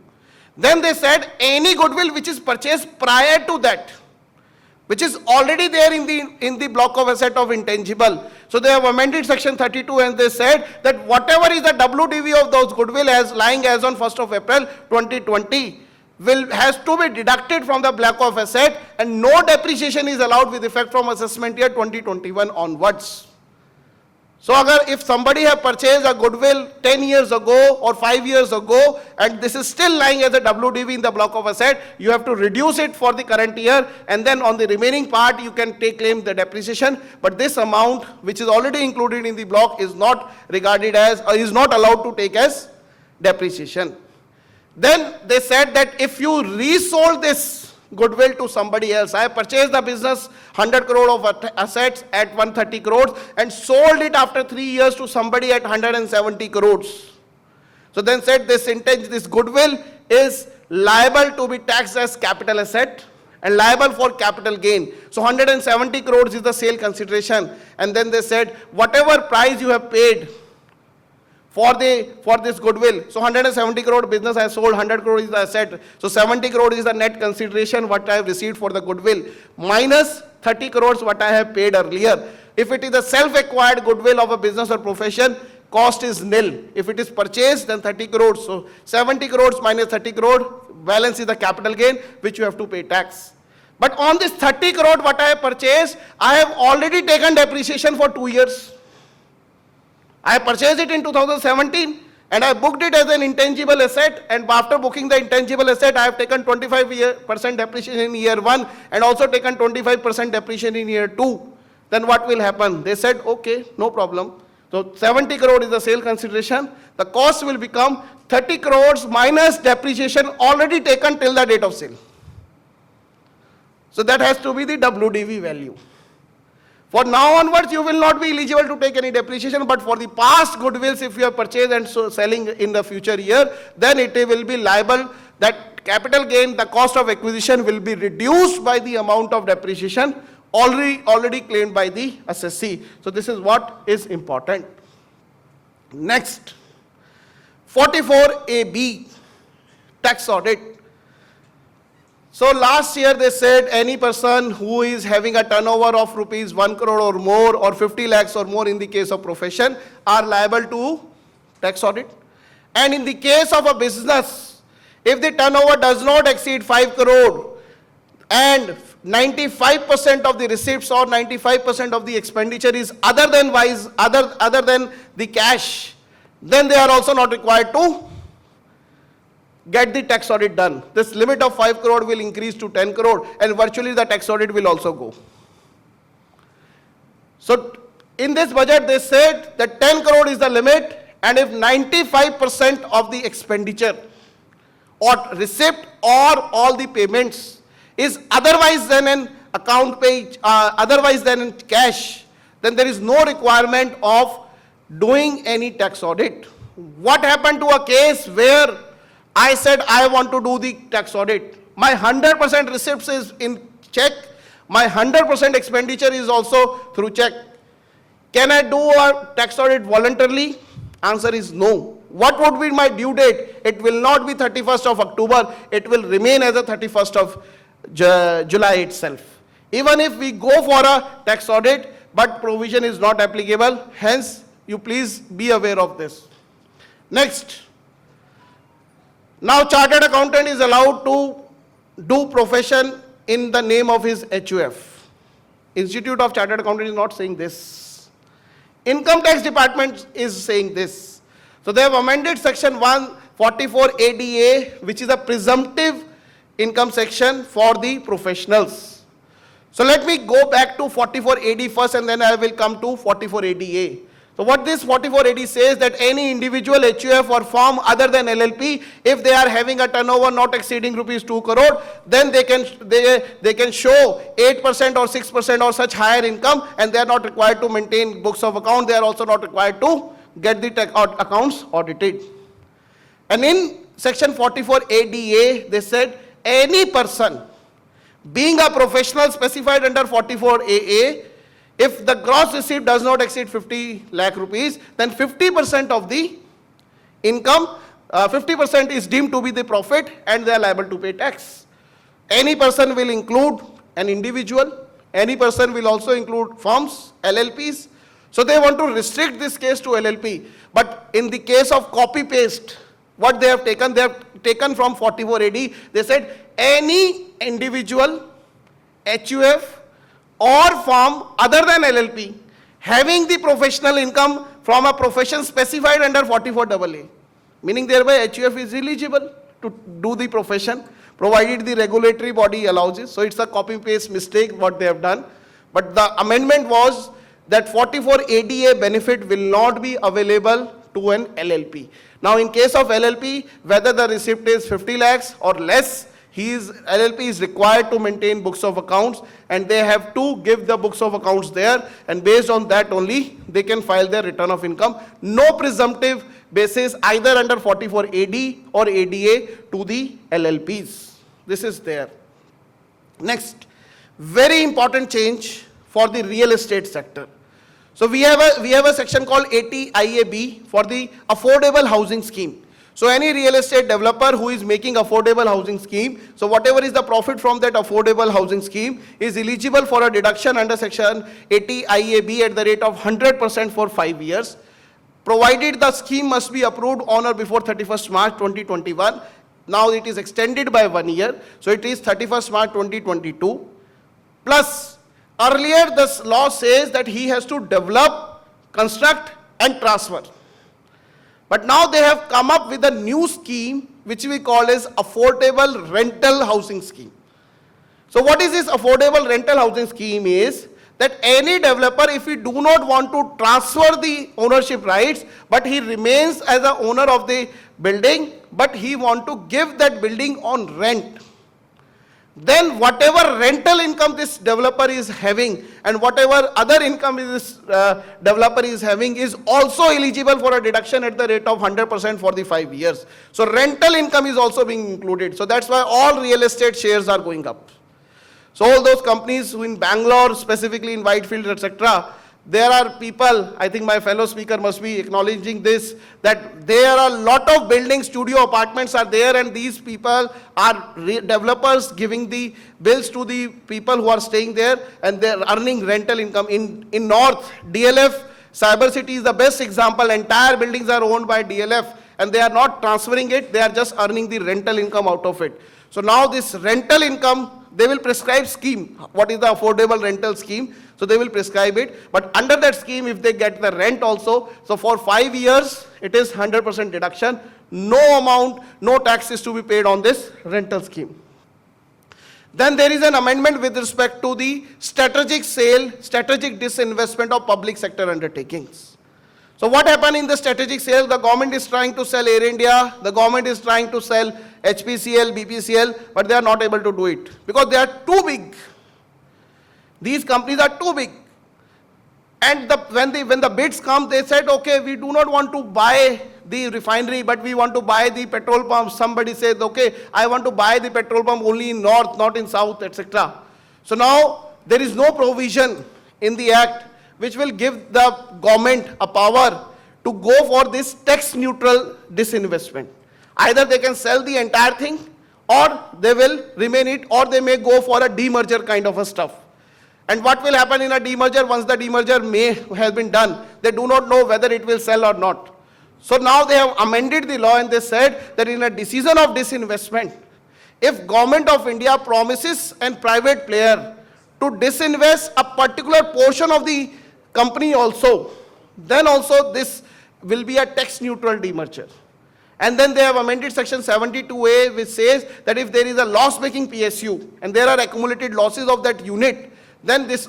Then they said any goodwill which is purchased prior to that, which is already there in the block of asset of intangible. So they have amended section 32 and they said that whatever is the WDV of those goodwill as lying as on 1st of April 2020 has to be deducted from the block of asset, and no depreciation is allowed with effect from assessment year 2021 onwards. So if somebody have purchased a goodwill 10 years ago or 5 years ago and this is still lying as a WDV in the block of asset, you have to reduce it for the current year, and then on the remaining part you can take claim the depreciation. But this amount which is already included in the block is not regarded as, or is not allowed to take as depreciation. Then they said that if you resold this goodwill to somebody else, I purchased the business 100 crore of assets at 130 crores and sold it after 3 years to somebody at 170 crores. So then said this goodwill is liable to be taxed as capital asset and liable for capital gain. So 170 crores is the sale consideration, and then they said whatever price you have paid for this goodwill. So 170 crore business I have sold, 100 crore is the asset. So 70 crore is the net consideration what I have received for the goodwill, minus 30 crores what I have paid earlier. If it is a self-acquired goodwill of a business or profession, cost is nil. If it is purchased, then 30 crores. So 70 crores minus 30 crore, balance is the capital gain which you have to pay tax. But on this 30 crore what I have purchased, I have already taken depreciation for 2 years. I purchased it in 2017 and I booked it as an intangible asset, and after booking the intangible asset, I have taken 25% depreciation in year 1 and also taken 25% depreciation in year 2. Then what will happen? They said, okay, no problem. So 70 crore is the sale consideration. the cost will become 30 crores minus depreciation already taken till the date of sale. So that has to be the WDV value. For now onwards, you will not be eligible to take any depreciation, but for the past goodwills, if you have purchased and so selling in the future year, then it will be liable that capital gain, the cost of acquisition will be reduced by the amount of depreciation already claimed by the assessee. So this is what is important. Next, 44AB, tax audit. So last year they said any person who is having a turnover of rupees 1 crore or more or 50 lakhs or more in the case of profession are liable to tax audit. And in the case of a business, if the turnover does not exceed 5 crore and 95% of the receipts or 95% of the expenditure is other than the cash, then they are also not required to get the tax audit done. This limit of 5 crore will increase to 10 crore and virtually the tax audit will also go. So in this budget they said that 10 crore is the limit, and if 95% of the expenditure or receipt or all the payments is otherwise than an account page, otherwise than in cash, then there is no requirement of doing any tax audit. What happened to a case where I said I want to do the tax audit? My 100% receipts is in check, my 100% expenditure is also through check. Can I do a tax audit voluntarily? Answer is no. What would be my due date? It will not be 31st of October, it will remain as a 31st of July itself. Even if we go for a tax audit, but provision is not applicable, hence you please be aware of this. Next, now chartered accountant is allowed to do profession in the name of his HUF. Institute of Chartered Accountant is not saying this. Income tax department is saying this. So they have amended section 144 ADA, which is a presumptive income section for the professionals. So let me go back to 44 AD first and then I will come to 44 ADA. So what this 44 AD says that any individual HUF or firm other than LLP, if they are having a turnover not exceeding rupees 2 crore, then they can show 8% or 6% or such higher income, and they are not required to maintain books of account. They are also not required to get the accounts audited. And in section 44 ADA, they said any person being a professional specified under 44 AA, if the gross receipt does not exceed 50 lakh rupees, then 50% of the income, 50% is deemed to be the profit and they are liable to pay tax. Any person will include an individual, any person will also include firms, LLPs. So they want to restrict this case to LLP. But in the case of copy-paste, what they have taken from 44 AD, they said any individual, HUF, or firm other than LLP having the professional income from a profession specified under 44 AA, meaning thereby HUF is eligible to do the profession provided the regulatory body allows it. So it's a copy paste mistake what they have done, but the amendment was that 44 ADA benefit will not be available to an LLP. Now in case of LLP, whether the receipt is 50 lakhs or less, LLP is required to maintain books of accounts and they have to give the books of accounts there, and based on that only they can file their return of income. No presumptive basis either under 44 AD or ADA to the LLPs. This is there. Next, very important change for the real estate sector. So we have a section called 80 IAB for the affordable housing scheme. So any real estate developer who is making affordable housing scheme, so whatever is the profit from that affordable housing scheme is eligible for a deduction under section 80 IAB at the rate of 100% for 5 years, provided the scheme must be approved on or before 31st March 2021. Now it is extended by 1 year, so it is 31st March 2022. Plus, earlier this law says that he has to develop, construct and transfer. But now they have come up with a new scheme which we call as affordable rental housing scheme. So what is this affordable rental housing scheme is that any developer, if he do not want to transfer the ownership rights, but he remains as the owner of the building, but he want to give that building on rent, then whatever rental income this developer is having and whatever other income this developer is having is also eligible for a deduction at the rate of 100% for the 5 years. So rental income is also being included. So that's why all real estate shares are going up. So all those companies who in Bangalore, specifically in Whitefield, etc., there are people, I think my fellow speaker must be acknowledging this, that there are a lot of buildings, studio apartments are there, and these people are developers giving the bills to the people who are staying there, and they're earning rental income. In North, DLF, Cyber City is the best example. Entire buildings are owned by DLF, and they are not transferring it, they are just earning the rental income out of it. So now this rental income, they will prescribe scheme. What is the affordable rental scheme? So they will prescribe it. But under that scheme, if they get the rent also, so for 5 years, it is 100% deduction. No amount, no tax is to be paid on this rental scheme. Then there is an amendment with respect to the strategic sale, strategic disinvestment of public sector undertakings. So what happened in the strategic sale? The government is trying to sell Air India, the government is trying to sell HPCL, BPCL, but they are not able to do it because they are too big. These companies are too big. And when the bids come, they said, okay, we do not want to buy the refinery, but we want to buy the petrol pump. Somebody says, okay, I want to buy the petrol pump only in north, not in south, etc. So now there is no provision in the act which will give the government a power to go for this tax neutral disinvestment. Either they can sell the entire thing, or they will remain it, or they may go for a demerger kind of a stuff. And what will happen in a demerger? Once the demerger has been done, they do not know whether it will sell or not. So now they have amended the law and they said that in a decision of disinvestment, if Government of India promises a private player to disinvest a particular portion of the company also, then also this will be a tax neutral demerger. And then they have amended section 72A, which says that if there is a loss making PSU and there are accumulated losses of that unit, then this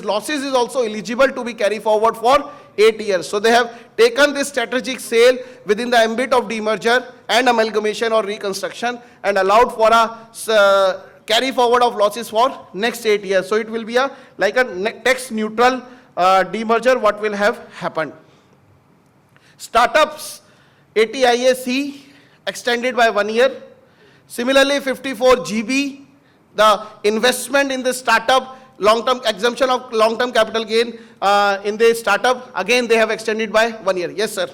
losses is also eligible to be carried forward for 8 years. So they have taken this strategic sale within the ambit of demerger and amalgamation or reconstruction and allowed for a carry forward of losses for next 8 years. So it will be like a tax neutral demerger what will have happened. Startups, ATIAC extended by 1 year. Similarly, 54 GB, the investment in the startup, long-term exemption of long-term capital gain in the startup, again they have extended by 1 year. Yes, sir.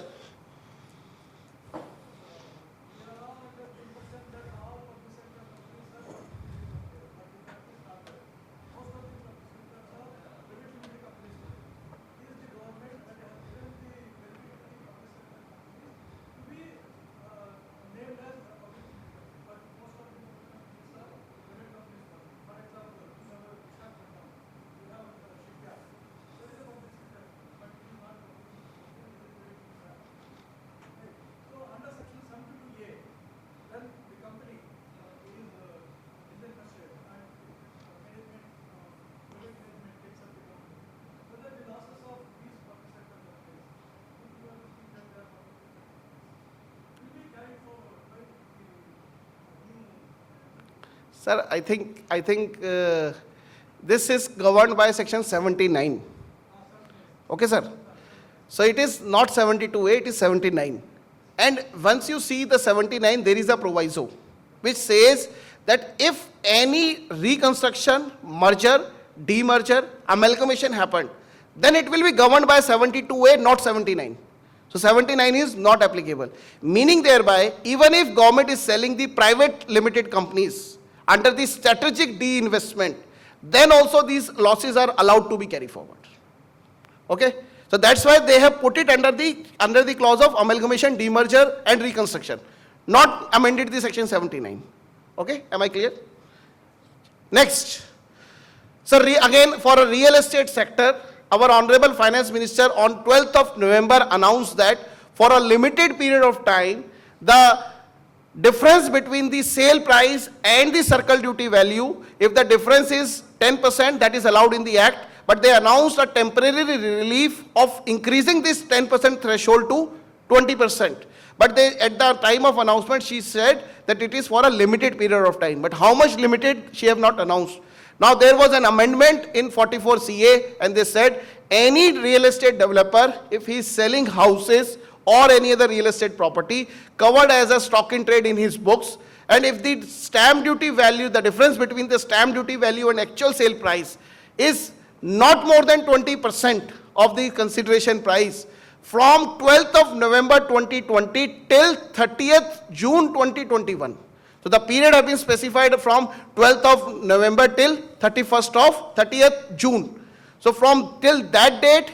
Sir, I think this is governed by section 79. Okay, sir. So it is not 72A, it is 79. And once you see the 79, there is a proviso which says that if any reconstruction, merger, demerger, amalgamation happened, then it will be governed by 72A, not 79. So 79 is not applicable. Meaning thereby, even if government is selling the private limited companies under the strategic de-investment, then also these losses are allowed to be carried forward. Okay? So that's why they have put it under the clause of amalgamation, demerger and reconstruction, not amended the section 79. Okay? Am I clear? Next. So again, for a real estate sector, our Honorable Finance Minister on 12th of November announced that for a limited period of time, the difference between the sale price and the circle duty value, if the difference is 10%, that is allowed in the act, but they announced a temporary relief of increasing this 10% threshold to 20%. But they, at the time of announcement, she said that it is for a limited period of time. But how much limited, she have not announced. Now there was an amendment in 44 CA, and they said any real estate developer, if he is selling houses or any other real estate property covered as a stock in trade in his books, and if the stamp duty value, the difference between the stamp duty value and actual sale price is not more than 20% of the consideration price, from 12th of November 2020 till 30th June 2021. So the period has been specified from 12th of November till 30th June. So from till that date,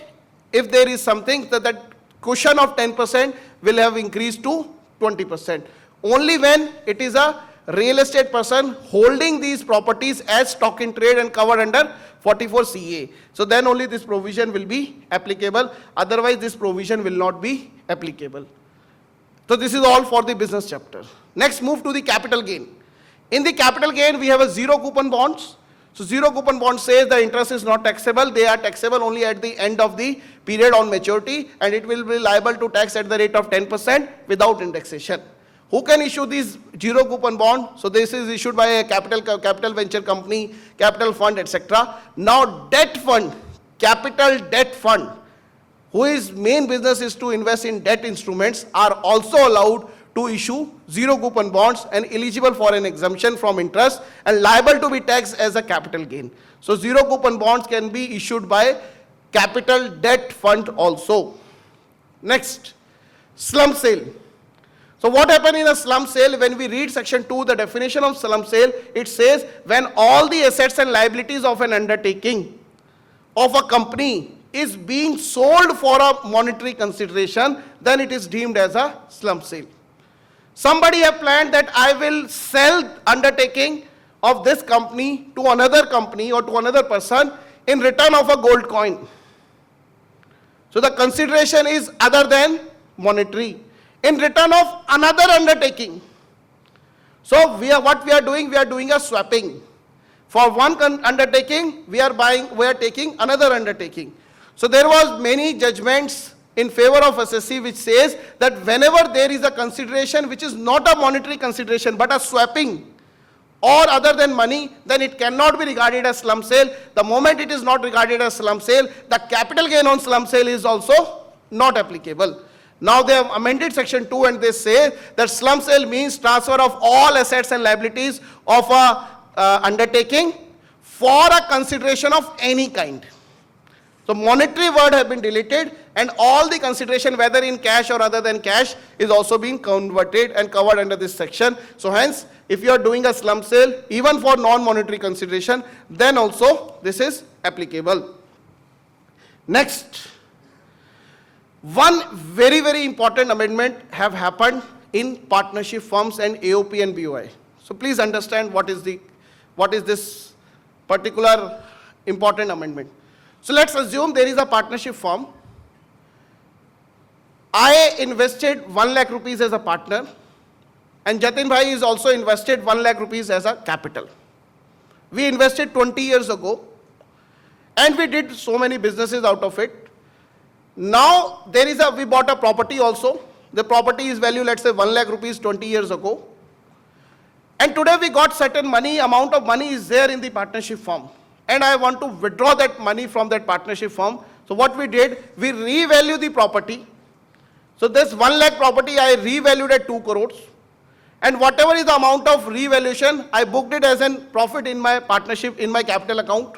if there is something, that cushion of 10% will have increased to 20%. Only when it is a real estate person holding these properties as stock in trade and covered under 44 CA. So then only this provision will be applicable. Otherwise, this provision will not be applicable. So this is all for the business chapter. Next, move to the capital gain. In the capital gain, we have a zero coupon bonds. So zero coupon bond says the interest is not taxable. They are taxable only at the end of the period on maturity, and it will be liable to tax at the rate of 10% without indexation. Who can issue these zero coupon bond? So this is issued by a capital venture company, capital fund, etc. Now debt fund, capital debt fund, whose main business is to invest in debt instruments, are also allowed to issue zero coupon bonds and eligible for an exemption from interest and liable to be taxed as a capital gain. So zero coupon bonds can be issued by capital debt fund also. Next, slump sale. So what happened in a slump sale? When we read section 2, the definition of slump sale, it says when all the assets and liabilities of an undertaking of a company is being sold for a monetary consideration, then it is deemed as a slump sale. Somebody have planned that I will sell undertaking of this company to another company or to another person in return of a gold coin. So the consideration is other than monetary, in return of another undertaking. So what we are doing a swapping. For one undertaking, we are taking another undertaking. So there was many judgments in favor of assessee which says that whenever there is a consideration which is not a monetary consideration but a swapping or other than money, then it cannot be regarded as slump sale. The moment it is not regarded as slump sale, the capital gain on slump sale is also not applicable. Now they have amended section 2 and they say that slump sale means transfer of all assets and liabilities of a undertaking for a consideration of any kind. So monetary word have been deleted and all the consideration, whether in cash or other than cash, is also being converted and covered under this section. So hence, if you are doing a slump sale, even for non-monetary consideration, then also this is applicable. Next, one very, very important amendment have happened in partnership firms and AOP and BOI. So please understand what is this particular important amendment. So let's assume there is a partnership firm. I invested 1 lakh rupees as a partner, and Jatin Bhai is also invested 1 lakh rupees as a capital. We invested 20 years ago, and we did so many businesses out of it. Now we bought a property also. The property is valued, let's say 1 lakh rupees 20 years ago. And today we got certain amount of money is there in the partnership firm. And I want to withdraw that money from that partnership firm. So what we did, we revalue the property. So this 1 lakh property I revalued at 2 crores. And whatever is the amount of revaluation, I booked it as a profit in my partnership, in my capital account.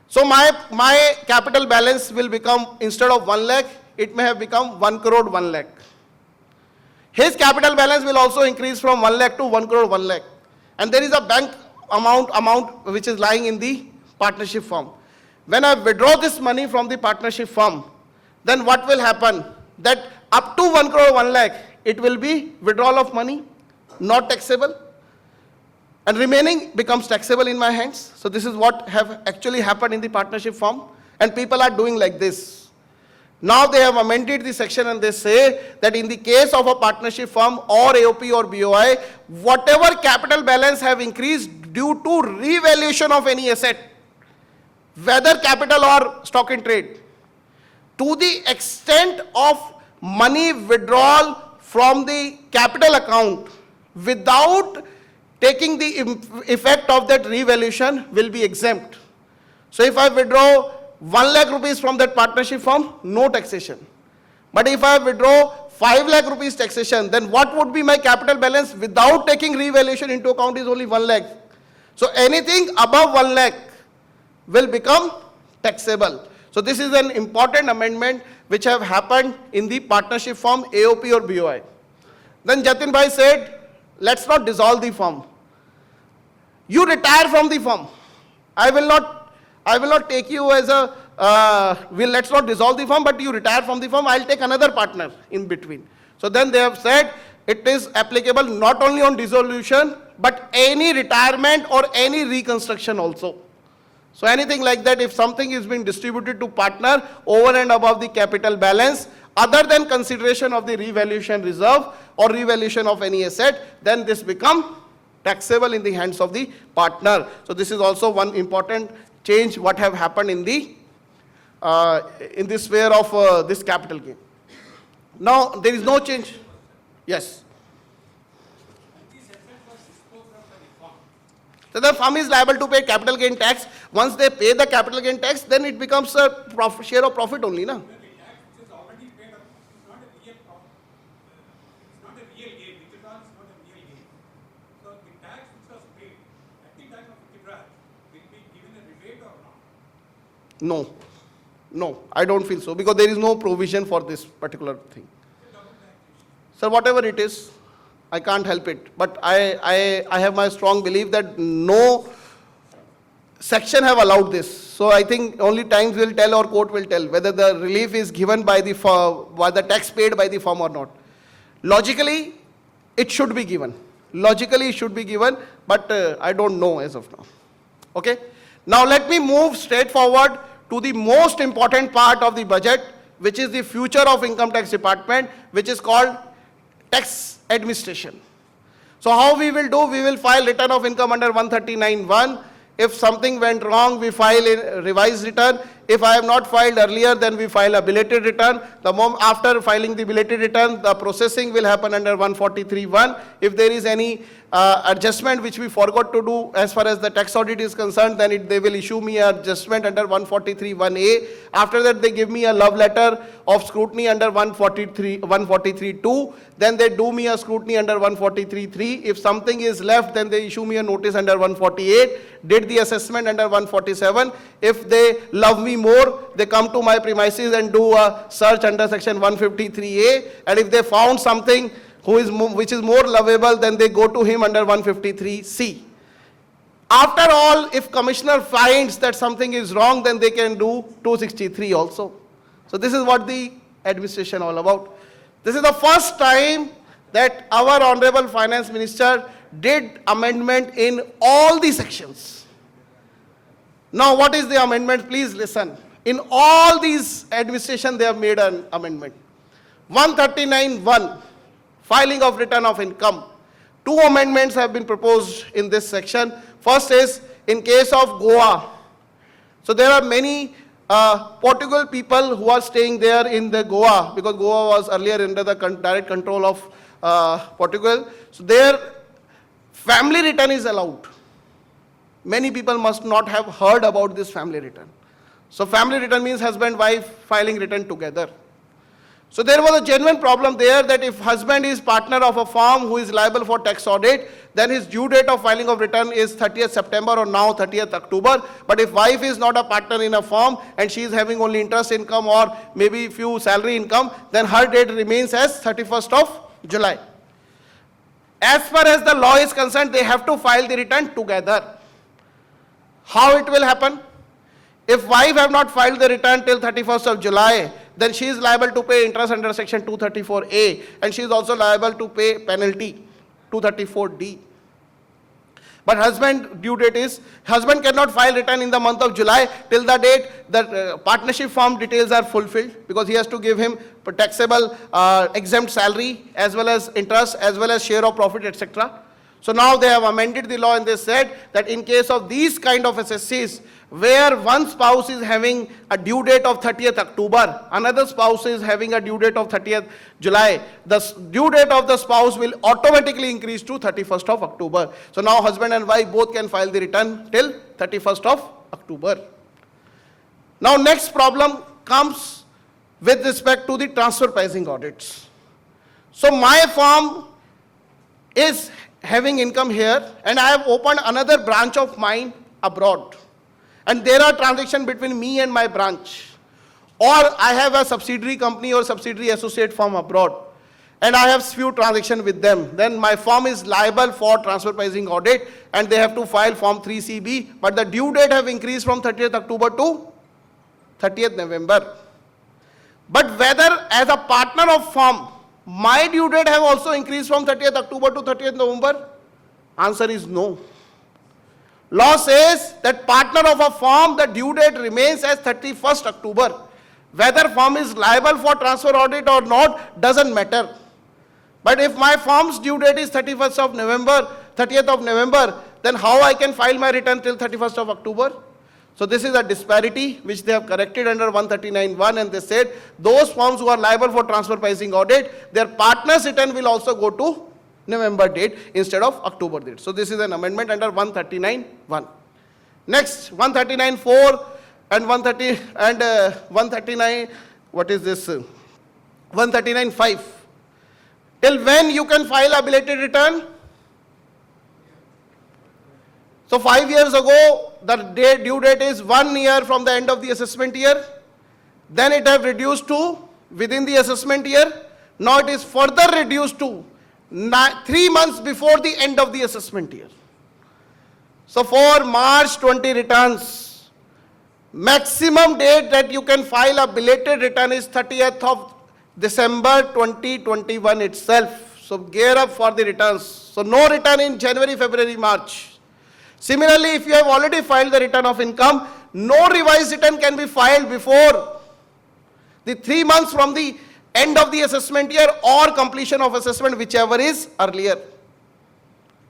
So my capital balance will become, instead of 1 lakh, it may have become 1 crore 1 lakh. His capital balance will also increase from 1 lakh to 1 crore 1 lakh. And there is a bank amount which is lying in the partnership firm. When I withdraw this money from the partnership firm, then what will happen? That up to 1 crore 1 lakh, it will be withdrawal of money, not taxable, and remaining becomes taxable in my hands. So this is what have actually happened in the partnership firm, and people are doing like this. Now they have amended the section and they say that in the case of a partnership firm or AOP or BOI, whatever capital balance have increased due to revaluation of any asset, whether capital or stock in trade, to the extent of money withdrawal from the capital account without taking the effect of that revaluation will be exempt. So if I withdraw 1 lakh rupees from that partnership firm, no taxation. But if I withdraw 5 lakh rupees taxation, then what would be my capital balance without taking revaluation into account is only 1 lakh. So anything above 1 lakh will become taxable. So this is an important amendment which have happened in the partnership firm AOP or BOI. Then Jatin Bhai said, let's not dissolve the firm. You retire from the firm. I will not take you as a, let's not dissolve the firm, but you retire from the firm, I'll take another partner in between. So then they have said it is applicable not only on dissolution, but any retirement or any reconstruction also. So anything like that, if something is being distributed to partner over and above the capital balance, other than consideration of the revaluation reserve or revaluation of any asset, then this become taxable in the hands of the partner. So this is also one important change what have happened in the in this sphere of this capital gain. Now there is no change. Yes. So the firm is liable to pay capital gain tax. Once they pay the capital gain tax, then it becomes a share of profit only, na? No, no, I don't feel so, because there is no provision for this particular thing. So whatever it is, I can't help it. But I have my strong belief that no section have allowed this. So I think only times will tell or court will tell whether the relief is given by the tax paid by the firm or not. Logically, it should be given. Logically, it should be given, but I don't know as of now. Okay? Now let me move straight forward to the most important part of the budget, which is the future of Income Tax Department, which is called tax administration. So how we will do? We will file return of income under 139(1). If something went wrong, we file a revised return. If I have not filed earlier, then we file a belated return. The moment after filing the belated return, the processing will happen under 143(1). If there is any adjustment which we forgot to do as far as the tax audit is concerned, then they will issue me an adjustment under 143(1)(a). After that, they give me a love letter of scrutiny under 143(2). Then they do me a scrutiny under 143(3). If something is left, then they issue me a notice under 148. Did the assessment under 147. If they love me more, they come to my premises and do a search under section 153(a). And if they found something which is more lovable, then they go to him under 153(c). After all, if commissioner finds that something is wrong, then they can do 263 also. So this is what the administration all about. This is the first time that our Honorable Finance Minister did amendment in all the sections. Now what is the amendment? Please listen. In all these administration, they have made an amendment. 139(1). Filing of return of income. 2 amendments have been proposed in this section. First is in case of Goa. So there are many Portugal people who are staying there in the Goa, because Goa was earlier under the direct control of Portugal. So their family return is allowed. Many people must not have heard about this family return. So family return means husband, wife filing return together. So there was a genuine problem there that if husband is partner of a firm who is liable for tax audit, then his due date of filing of return is 30th September or now 30th October. But if wife is not a partner in a firm and she is having only interest income or maybe few salary income, then her date remains as 31st of July. As far as the law is concerned, they have to file the return together. How it will happen? If wife have not filed the return till 31st of July, then she is liable to pay interest under section 234(a), and she is also liable to pay penalty 234(d). But husband due date is, husband cannot file return in the month of July till the date that partnership firm details are fulfilled, because he has to give him taxable exempt salary as well as interest as well as share of profit, etc. So now they have amended the law and they said that in case of these kind of SSCs, where one spouse is having a due date of 30th October, another spouse is having a due date of 30th July, the due date of the spouse will automatically increase to 31st of October. So now husband and wife both can file the return till 31st of October. Now next problem comes with respect to the transfer pricing audits. So my firm is having income here and I have opened another branch of mine abroad. And there are transactions between me and my branch. Or I have a subsidiary company or subsidiary associate firm abroad. And I have few transactions with them. Then my firm is liable for transfer pricing audit and they have to file form 3CB. But the due date have increased from 30th October to 30th November. But whether as a partner of firm, my due date have also increased from 30th October to 30th November? Answer is no. Law says that partner of a firm, the due date remains as 31st October. Whether firm is liable for transfer audit or not doesn't matter. But if my firm's due date is 31st of November, 30th of November, then how I can file my return till 31st of October? So this is a disparity which they have corrected under 139(1) and they said those firms who are liable for transfer pricing audit, their partner's return will also go to November date instead of October date. So this is an amendment under 139(1). Next, 139(4) and 139, what is this? 139(5). Till when you can file a belated return? So 5 years ago, the due date is 1 year from the end of the assessment year. Then it have reduced to within the assessment year. Now it is further reduced to 3 months before the end of the assessment year. So for March 20 returns, maximum date that you can file a belated return is 30th of December 2021 itself. So gear up for the returns. So no return in January, February, March. Similarly, if you have already filed the return of income, no revised return can be filed before the 3 months from the end of the assessment year or completion of assessment, whichever is earlier.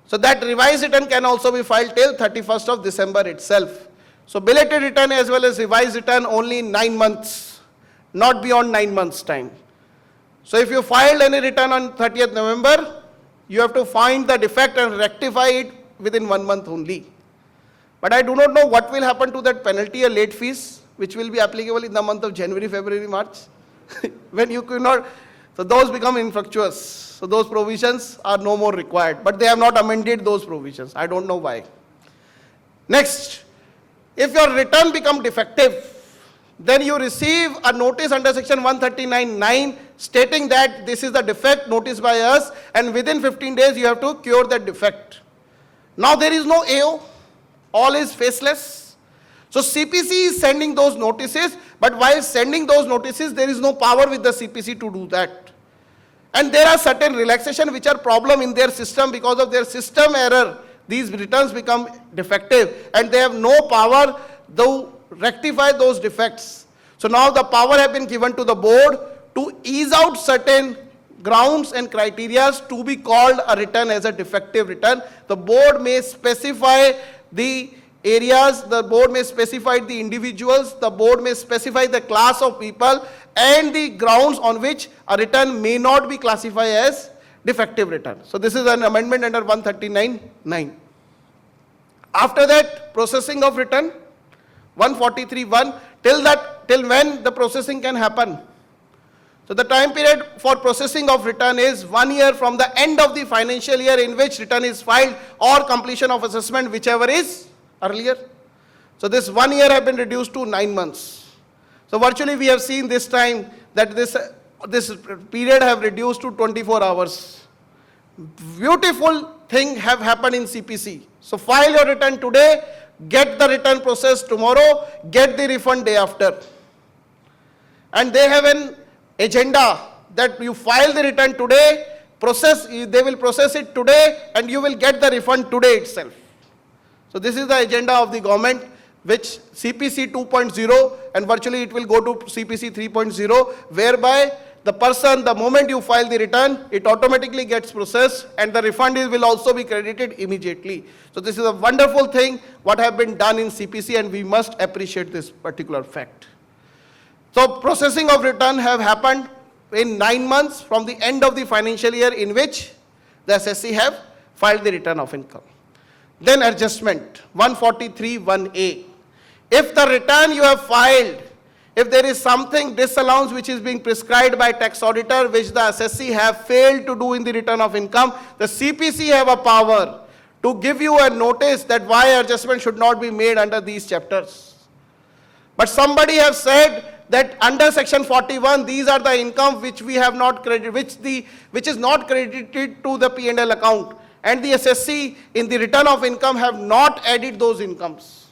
So that revised return can also be filed till 31st of December itself. So belated return as well as revised return only 9 months, not beyond 9 months time. So if you filed any return on 30th November, you have to find the defect and rectify it within 1 month only. But I do not know what will happen to that penalty or late fees, which will be applicable in the month of January, February, March. When you cannot, so those become infructuous. So those provisions are no more required. But they have not amended those provisions. I don't know why. Next, if your return become defective, then you receive a notice under section 139(9) stating that this is the defect noticed by us and within 15 days you have to cure that defect. Now there is no AO, all is faceless. So CPC is sending those notices, but while sending those notices, there is no power with the CPC to do that. And there are certain relaxation which are problem in their system because of their system error. These returns become defective and they have no power to rectify those defects. So now the power have been given to the board to ease out certain grounds and criteria to be called a return as a defective return. The board may specify the areas, the board may specify the individuals, the board may specify the class of people and the grounds on which a return may not be classified as defective return. So this is an amendment under 139(9). After that, processing of return, 143(1), till when the processing can happen. So the time period for processing of return is 1 year from the end of the financial year in which return is filed or completion of assessment, whichever is earlier. So this 1 year have been reduced to 9 months. So virtually we have seen this time that this period have reduced to 24 hours. Beautiful thing have happened in CPC. So file your return today, get the return processed tomorrow, get the refund day after. And they have an agenda that you file the return today, they will process it today and you will get the refund today itself. So this is the agenda of the government, which CPC 2.0 and virtually it will go to CPC 3.0, whereby the person, the moment you file the return, it automatically gets processed and the refund will also be credited immediately. So this is a wonderful thing what have been done in CPC, and we must appreciate this particular fact. So processing of return have happened in 9 months from the end of the financial year in which the assessee have filed the return of income. Then adjustment 143(1)(a). If the return you have filed, if there is something disallowance which is being prescribed by tax auditor which the assessee have failed to do in the return of income, the CPC have a power to give you a notice that why adjustment should not be made under these chapters. But somebody have said that under section 41, these are the income which we have not credited, which is not credited to the P&L account, and the assessee in the return of income have not added those incomes.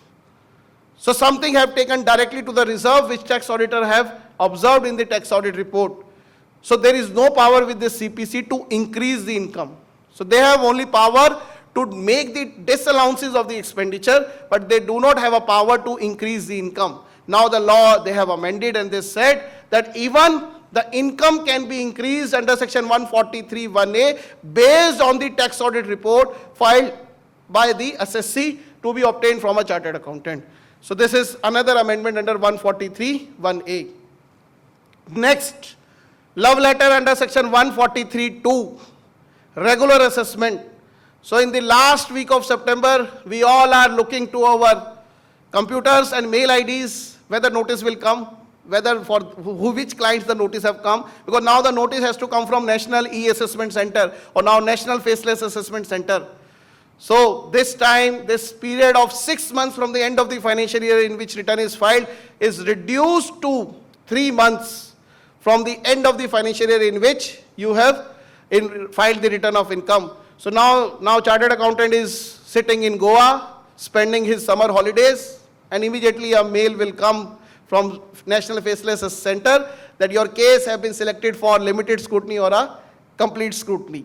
So something have taken directly to the reserve which tax auditor have observed in the tax audit report. So there is no power with the CPC to increase the income. So they have only power to make the disallowances of the expenditure, but they do not have a power to increase the income. Now the law they have amended and they said that even the income can be increased under section 143(1)(a) based on the tax audit report filed by the assessee to be obtained from a chartered accountant. So this is another amendment under 143(1)(a). Next, love letter under section 143(2), regular assessment. So in the last week of September, we all are looking to our computers and mail IDs whether notice will come, whether for which clients the notice have come, because now the notice has to come from National E-Assessment Center or now National Faceless Assessment Center. So this time, this period of 6 months from the end of the financial year in which return is filed is reduced to 3 months from the end of the financial year in which you have filed the return of income. So now chartered accountant is sitting in Goa, spending his summer holidays, and immediately a mail will come from National Faceless Center that your case have been selected for limited scrutiny or a complete scrutiny.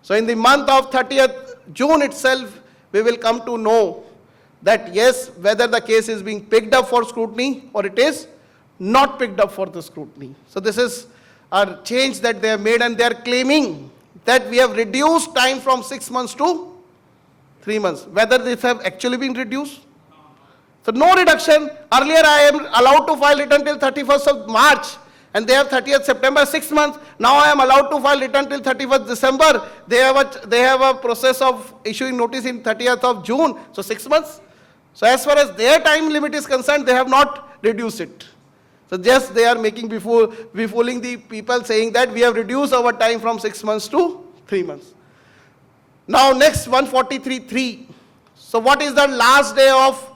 So in the month of 30th June itself, we will come to know that yes, whether the case is being picked up for scrutiny or it is not picked up for the scrutiny. So this is a change that they have made, and they are claiming that we have reduced time from 6 months to 3 months. Whether this have actually been reduced? So no reduction. Earlier I am allowed to file return till 31st of March and they have 30th September, 6 months. Now I am allowed to file return till 31st December. They have a process of issuing notice in 30th of June. So 6 months. So as far as their time limit is concerned, they have not reduced it. So just they are making befooling the people, saying that we have reduced our time from 6 months to 3 months. Now next 143(3). So what is the last day of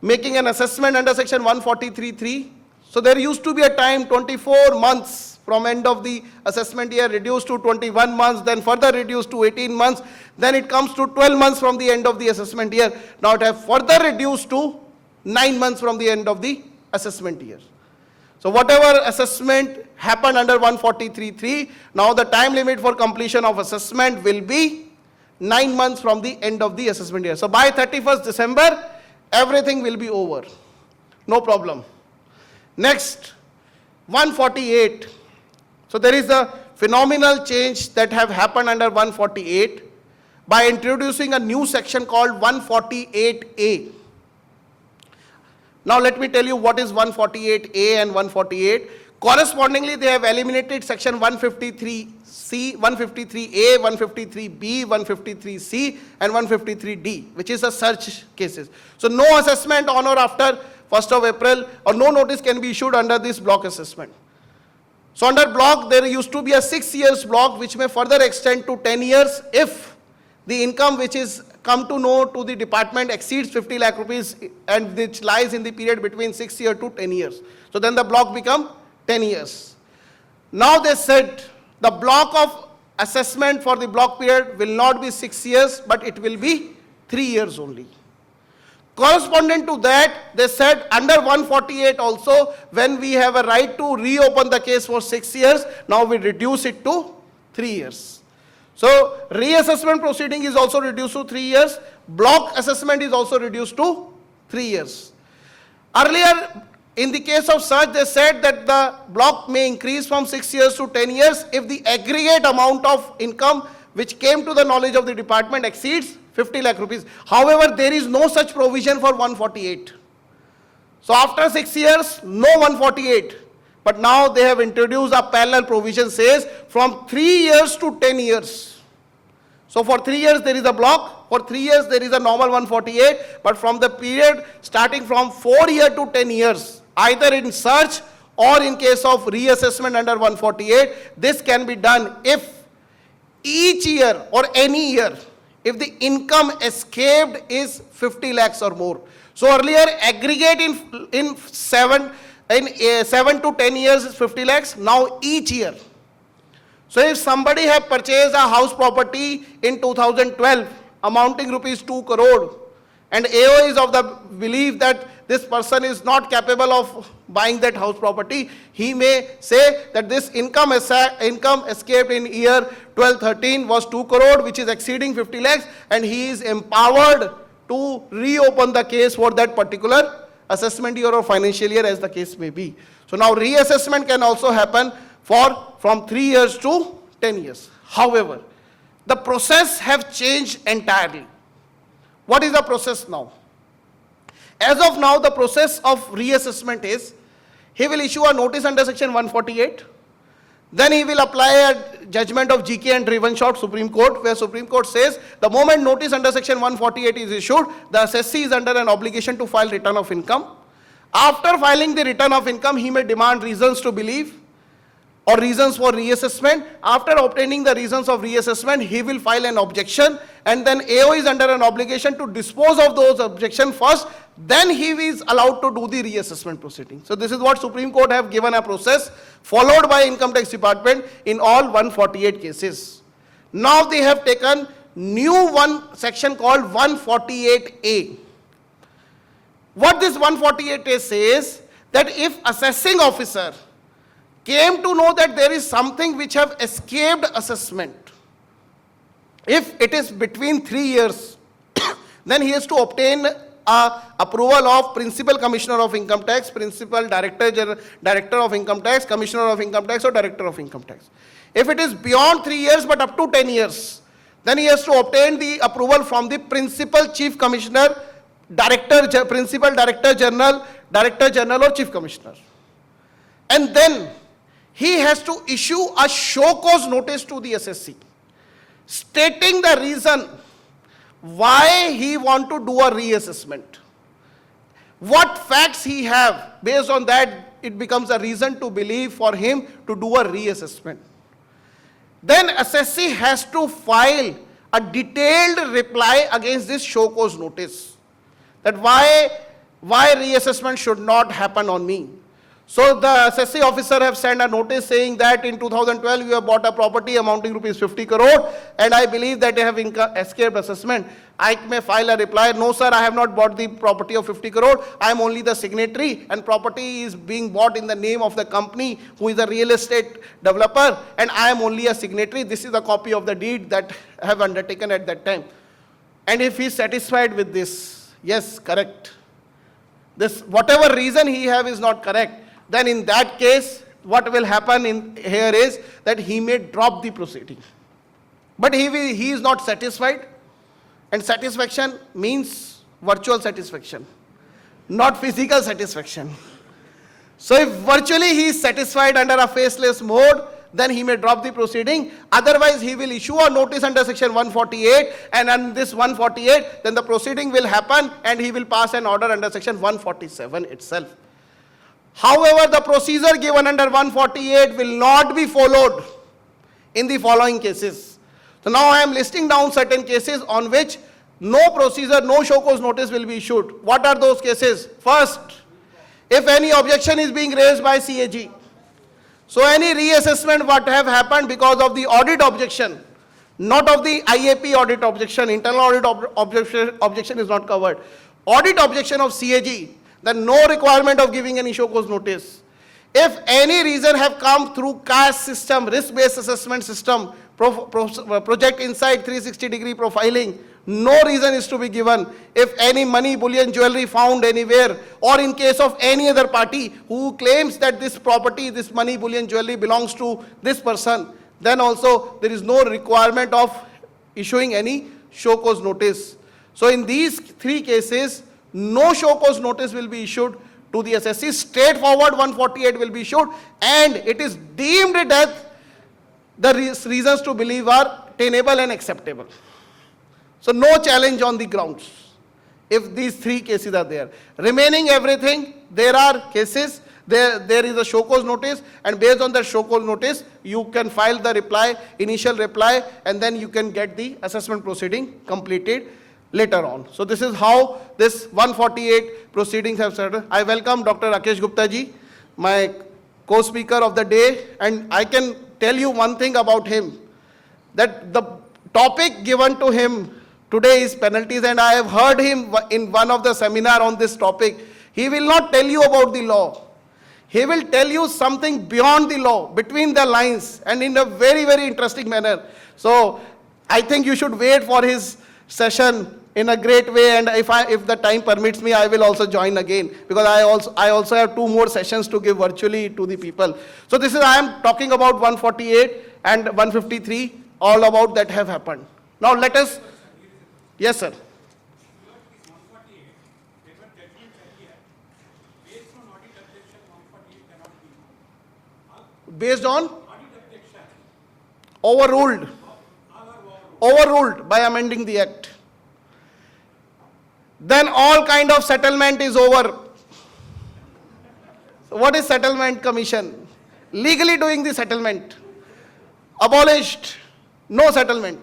making an assessment under section 143(3). So there used to be a time 24 months from end of the assessment year, reduced to 21 months, then further reduced to 18 months, then it comes to 12 months from the end of the assessment year. Now it have further reduced to 9 months from the end of the assessment year. So whatever assessment happened under 143(3), now the time limit for completion of assessment will be 9 months from the end of the assessment year. So by 31st December, everything will be over. No problem. Next, 148. So there is a phenomenal change that have happened under 148 by introducing a new section called 148A. Now let me tell you what is 148A and 148. Correspondingly, they have eliminated section 153C, 153A, 153B, 153C, and 153D, which is the search cases. So no assessment on or after 1st of April, or no notice can be issued under this block assessment. So under block, there used to be a 6 years block, which may further extend to 10 years if the income which is come to know to the department exceeds 50 lakh rupees and which lies in the period between 6 years to 10 years. So then the block become 10 years. Now they said the block of assessment for the block period will not be 6 years, but it will be 3 years only. Corresponding to that, they said under 148 also, when we have a right to reopen the case for 6 years, now we reduce it to 3 years. So reassessment proceeding is also reduced to 3 years. Block assessment is also reduced to 3 years. Earlier, In the case of such, they said that the block may increase from 6 years to 10 years if the aggregate amount of income which came to the knowledge of the department exceeds 50 lakh rupees. However, there is no such provision for 148. So after 6 years, no 148. But now they have introduced a parallel provision, says from 3 years to 10 years. So for 3 years there is a block, for 3 years there is a normal 148, but from the period starting from 4 years to 10 years, either in search or in case of reassessment under 148, this can be done if each year or any year, if the income escaped is 50 lakhs or more. So earlier aggregate in 7 to 10 years is 50 lakhs, now each year. So if somebody have purchased a house property in 2012 amounting rupees 2 crore and AO is of the belief that this person is not capable of buying that house property, he may say that this income escaped in year 12-13 was 2 crore, which is exceeding 50 lakhs, and he is empowered to reopen the case for that particular assessment year or financial year, as the case may be. So now reassessment can also happen from 3 years to 10 years. However, the process have changed entirely. What is the process now? As of now, the process of reassessment is, he will issue a notice under section 148, then he will apply a judgment of GK and driven short Supreme Court, where Supreme Court says the moment notice under section 148 is issued, the assessee is under an obligation to file return of income. After filing the return of income, he may demand reasons to believe or reasons for reassessment. After obtaining the reasons of reassessment, he will file an objection, and then AO is under an obligation to dispose of those objections first, then he is allowed to do the reassessment proceeding. So this is what Supreme Court have given a process followed by Income Tax Department in all 148 cases. Now they have taken new one section called 148A. What this 148A says, that if assessing officer came to know that there is something which have escaped assessment, if it is between 3 years, then he has to obtain approval of Principal Commissioner of Income Tax, Principal Director of Income Tax, Commissioner of Income Tax, or Director of Income Tax. If it is beyond 3 years but up to 10 years, then he has to obtain the approval from the Principal Chief Commissioner, Principal Director General or Chief Commissioner. And then he has to issue a show cause notice to the assessee, stating the reason why he want to do a reassessment, what facts he have. Based on that, it becomes a reason to believe for him to do a reassessment. Then assessee has to file a detailed reply against this show cause notice, that why reassessment should not happen on me. So the assessee officer have sent a notice saying that in 2012 you have bought a property amounting rupees 50 crore and I believe that you have escaped assessment. I may file a reply, no sir, I have not bought the property of 50 crore, I am only the signatory and property is being bought in the name of the company who is a real estate developer and I am only a signatory. This is a copy of the deed that I have undertaken at that time. And if he is satisfied with this, yes, correct, this whatever reason he have is not correct, then in that case, what will happen in here is that he may drop the proceeding. But he is not satisfied, and satisfaction means virtual satisfaction, not physical satisfaction. So if virtually he is satisfied under a faceless mode, then he may drop the proceeding. Otherwise, he will issue a notice under section 148, and on this 148, then the proceeding will happen and he will pass an order under section 147 itself. However, the procedure given under 148 will not be followed in the following cases. So now I am listing down certain cases on which no procedure, no show cause notice will be issued. What are those cases? First, if any objection is being raised by CAG. So any reassessment what have happened because of the audit objection, not of the IAP audit objection, internal audit objection is not covered. Audit objection of CAG, then no requirement of giving any show cause notice. If any reason have come through CAS system, risk-based assessment system, Project Insight 360-degree profiling, No reason is to be given. If any money, bullion, jewelry found anywhere, or in case of any other party who claims that this property, this money, bullion, jewelry belongs to this person, then also there is no requirement of issuing any show cause notice. So in these three cases, no show cause notice will be issued to the SSC. Straightforward 148 will be issued, and it is deemed death. The reasons to believe are tenable and acceptable. So no challenge on the grounds if these three cases are there. Remaining everything, there are cases, there is a show cause notice, and based on that show cause notice, you can file the reply, initial reply, and then you can get the assessment proceeding completed later on. So this is how this 148 proceedings have started. I welcome Dr. Rakesh Gupta ji, my co-speaker of the day, and I can tell you one thing about him, that the topic given to him today is penalties, and I have heard him in one of the seminar on this topic. He will not tell you about the law. He will tell you something beyond the law, between the lines, and in a very, very interesting manner. So I think you should wait for his session in a great way, and if the time permits me, I will also join again, because I also have 2 more sessions to give virtually to the people. So this is, I am talking about 148 and 153, all about that have happened. Now let us, yes sir. Based on overruled by amending the act. Then all kind of settlement is over. So what is settlement commission? Legally doing the settlement. Abolished. No settlement.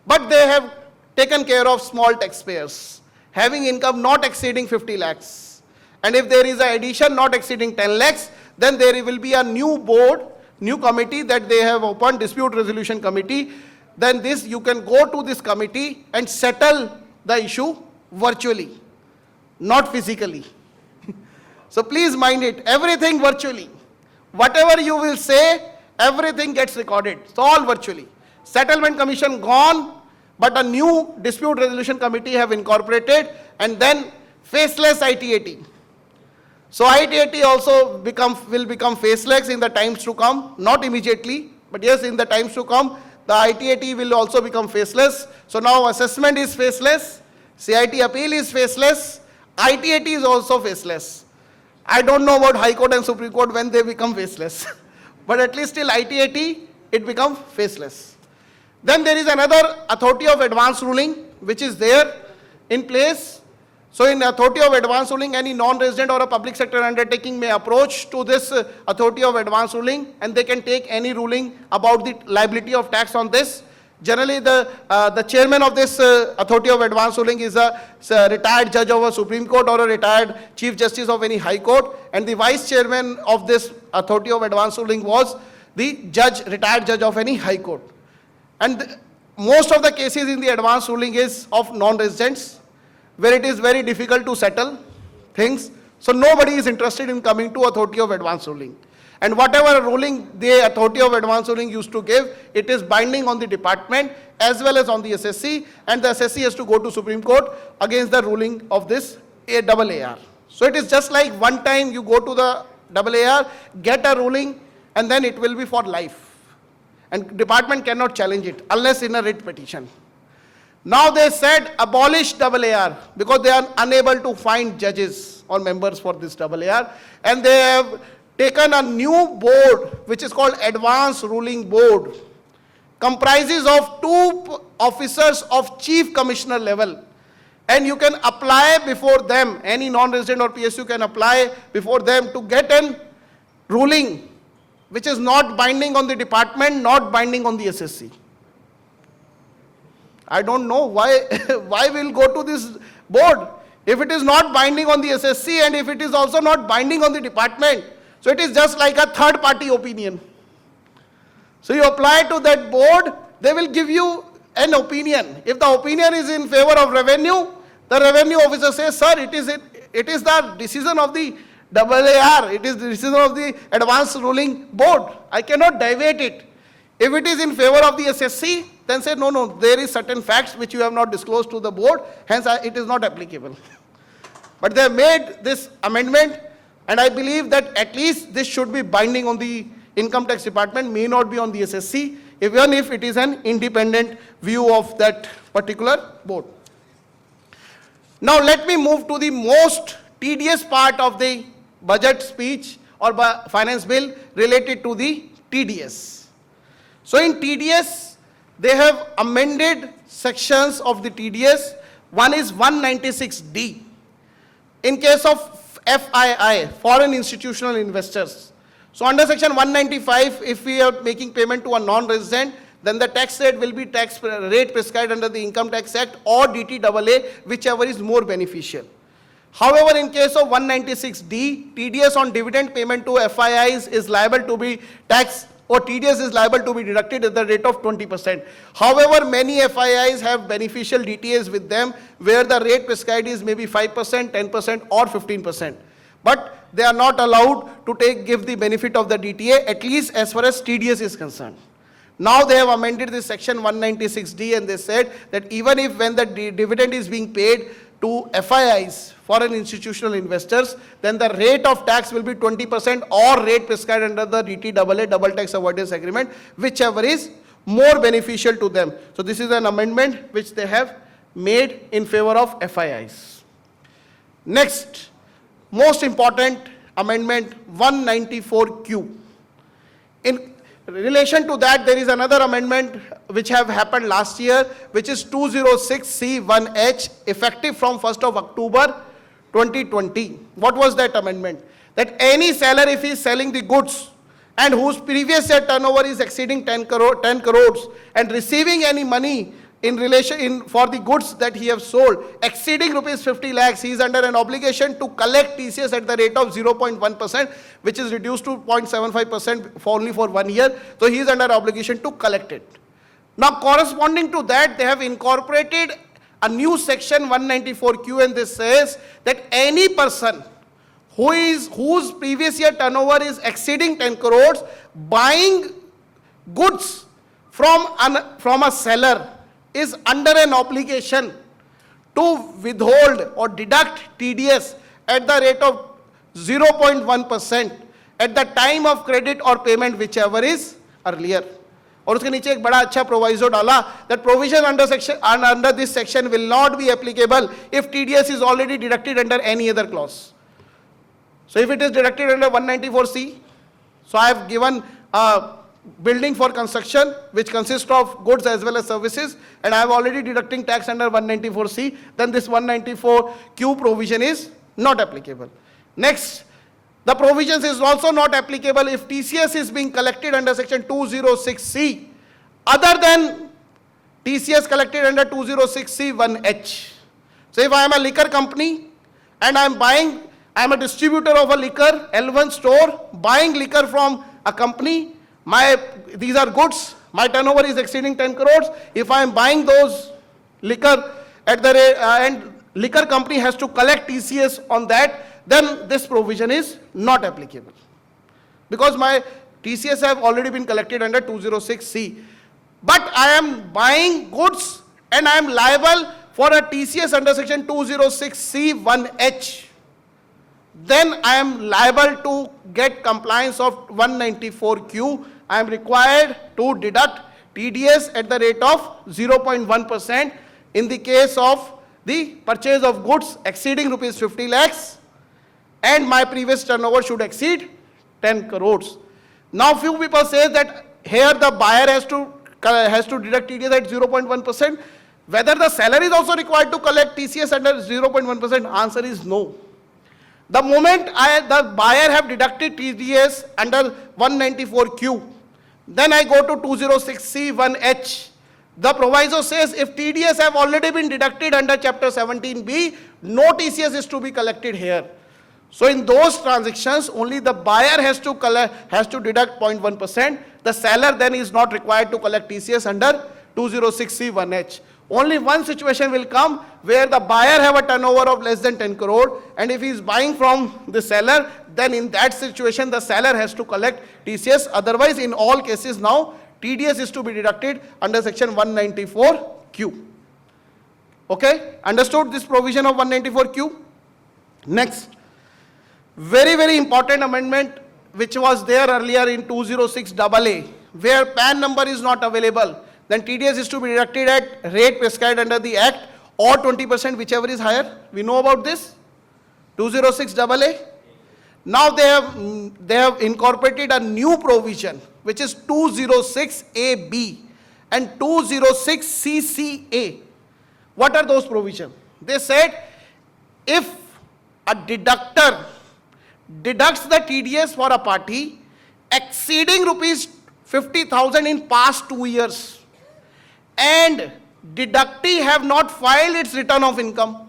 But they have taken care of small taxpayers having income not exceeding 50 lakhs. And if there is an addition not exceeding 10 lakhs, then there will be a new board, new committee that they have opened, dispute resolution committee. Then this, you can go to this committee and settle the issue virtually, not physically. So please mind it, everything virtually. Whatever you will say, everything gets recorded. So all virtually. Settlement commission gone, but a new dispute resolution committee have incorporated, and then faceless ITAT. So ITAT also will become faceless in the times to come, not immediately, but yes, in the times to come, the ITAT will also become faceless. So now assessment is faceless, CIT appeal is faceless, ITAT is also faceless. I don't know about High Court and Supreme Court when they become faceless, but at least till ITAT, it becomes faceless. Then there is another authority of advance ruling, which is there in place. So in authority of advance ruling, any non-resident or a public sector undertaking may approach to this authority of advance ruling, and they can take any ruling about the liability of tax on this. Generally, the chairman of this authority of advance ruling is a retired judge of a Supreme Court or a retired chief justice of any high court, and the vice chairman of this authority of advance ruling was the retired judge of any high court. And most of the cases in the advance ruling is of non-residents, where it is very difficult to settle things. So nobody is interested in coming to authority of advance ruling. And whatever ruling the authority of advance ruling used to give, it is binding on the department as well as on the SSC, and the SSC has to go to Supreme Court against the ruling of this AAR. So it is just like one time you go to the AAR, get a ruling, and then it will be for life. And department cannot challenge it unless in a writ petition. Now they said abolish AAR because they are unable to find judges or members for this AAR, and they have taken a new board which is called Advanced Ruling Board, comprises of 2 officers of Chief Commissioner level, and you can apply before them, any non-resident or PSU can apply before them to get an ruling which is not binding on the department, not binding on the SSC. I don't know why we'll go to this board if it is not binding on the SSC and if it is also not binding on the department. So it is just like a third party opinion. So you apply to that board, they will give you an opinion. If the opinion is in favor of revenue, the revenue officer says, sir, it is the decision of the AAR, it is the decision of the advanced ruling board. I cannot deviate it. If it is in favor of the SSC, then say, no, there is certain facts which you have not disclosed to the board, hence it is not applicable. But they have made this amendment, and I believe that at least this should be binding on the Income Tax Department, may not be on the SSC, even if it is an independent view of that particular board. Now let me move to the most tedious part of the budget speech or finance bill related to the TDS. So in TDS, they have amended sections of the TDS. One is 196D. In case of FII, foreign institutional investors. So under section 195, if we are making payment to a non-resident, then the tax rate will be tax rate prescribed under the Income Tax Act or DTAA, whichever is more beneficial. However, in case of 196D, TDS on dividend payment to FIIs is liable to be taxed, or TDS is liable to be deducted at the rate of 20%. However, many FIIs have beneficial DTAs with them where the rate prescribed is maybe 5%, 10% or 15%. But they are not allowed to give the benefit of the DTA, at least as far as TDS is concerned. Now they have amended this section 196D and they said that even if when the dividend is being paid to FIIs, foreign institutional investors, then the rate of tax will be 20% or rate prescribed under the DTAA, Double Tax Avoidance Agreement, whichever is more beneficial to them. So this is an amendment which they have made in favor of FIIs. Next, most important amendment 194Q. In relation to that, there is another amendment which have happened last year, which is 206C1H, effective from 1st of October 2020. What was that amendment? That any seller, if he is selling the goods and whose previous year turnover is exceeding 10 crores and receiving any money in relation for the goods that he has sold exceeding rupees 50 lakhs, he is under an obligation to collect TCS at the rate of 0.1%, which is reduced to 0.75% only for 1 year. So he is under obligation to collect it. Now corresponding to that, they have incorporated a new section 194Q, and this says that any person whose previous year turnover is exceeding 10 crores buying goods from a seller is under an obligation to withhold or deduct TDS at the rate of 0.1% at the time of credit or payment, whichever is earlier. और उसके नीचे एक बड़ा अच्छा proviso डाला that provision under this section will not be applicable if TDS is already deducted under any other clause. So if it is deducted under 194C, so I have given building for construction which consists of goods as well as services, and I have already deducting tax under 194C, then this 194Q provision is not applicable. Next, the provisions is also not applicable if TCS is being collected under section 206C other than TCS collected under 206C1H. So if I am a liquor company and I am a distributor of a liquor, L1 store, buying liquor from a company, these are goods, my turnover is exceeding 10 crores. If I am buying those liquor at the rate, and liquor company has to collect TCS on that, then this provision is not applicable. Because my TCS have already been collected under 206C. But I am buying goods and I am liable for a TCS under section 206C1H. Then I am liable to get compliance of 194Q. I am required to deduct TDS at the rate of 0.1% in the case of the purchase of goods exceeding rupees 50 lakhs and my previous turnover should exceed 10 crores. Now few people say that here the buyer has to deduct TDS at 0.1%. Whether the seller is also required to collect TCS under 0.1%, answer is no. The moment the buyer have deducted TDS under 194Q, then I go to 206C1H. The proviso says if TDS have already been deducted under chapter 17B, no TCS is to be collected here. So in those transactions, only the buyer has to deduct 0.1%. The seller then is not required to collect TCS under 206C1H. Only one situation will come where the buyer have a turnover of less than 10 crore, and if he is buying from the seller, then in that situation the seller has to collect TCS. Otherwise, in all cases now, TDS is to be deducted under section 194Q. Okay, understood this provision of 194Q? Next, very, very important amendment which was there earlier in 206AA, where PAN number is not available, then TDS is to be deducted at rate prescribed under the Act or 20%, whichever is higher. We know about this, 206AA. Now they have incorporated a new provision which is 206AB and 206CCA. What are those provisions? They said if a deductor deducts the TDS for a party exceeding rupees 50,000 in past 2 years and deductee have not filed its return of income.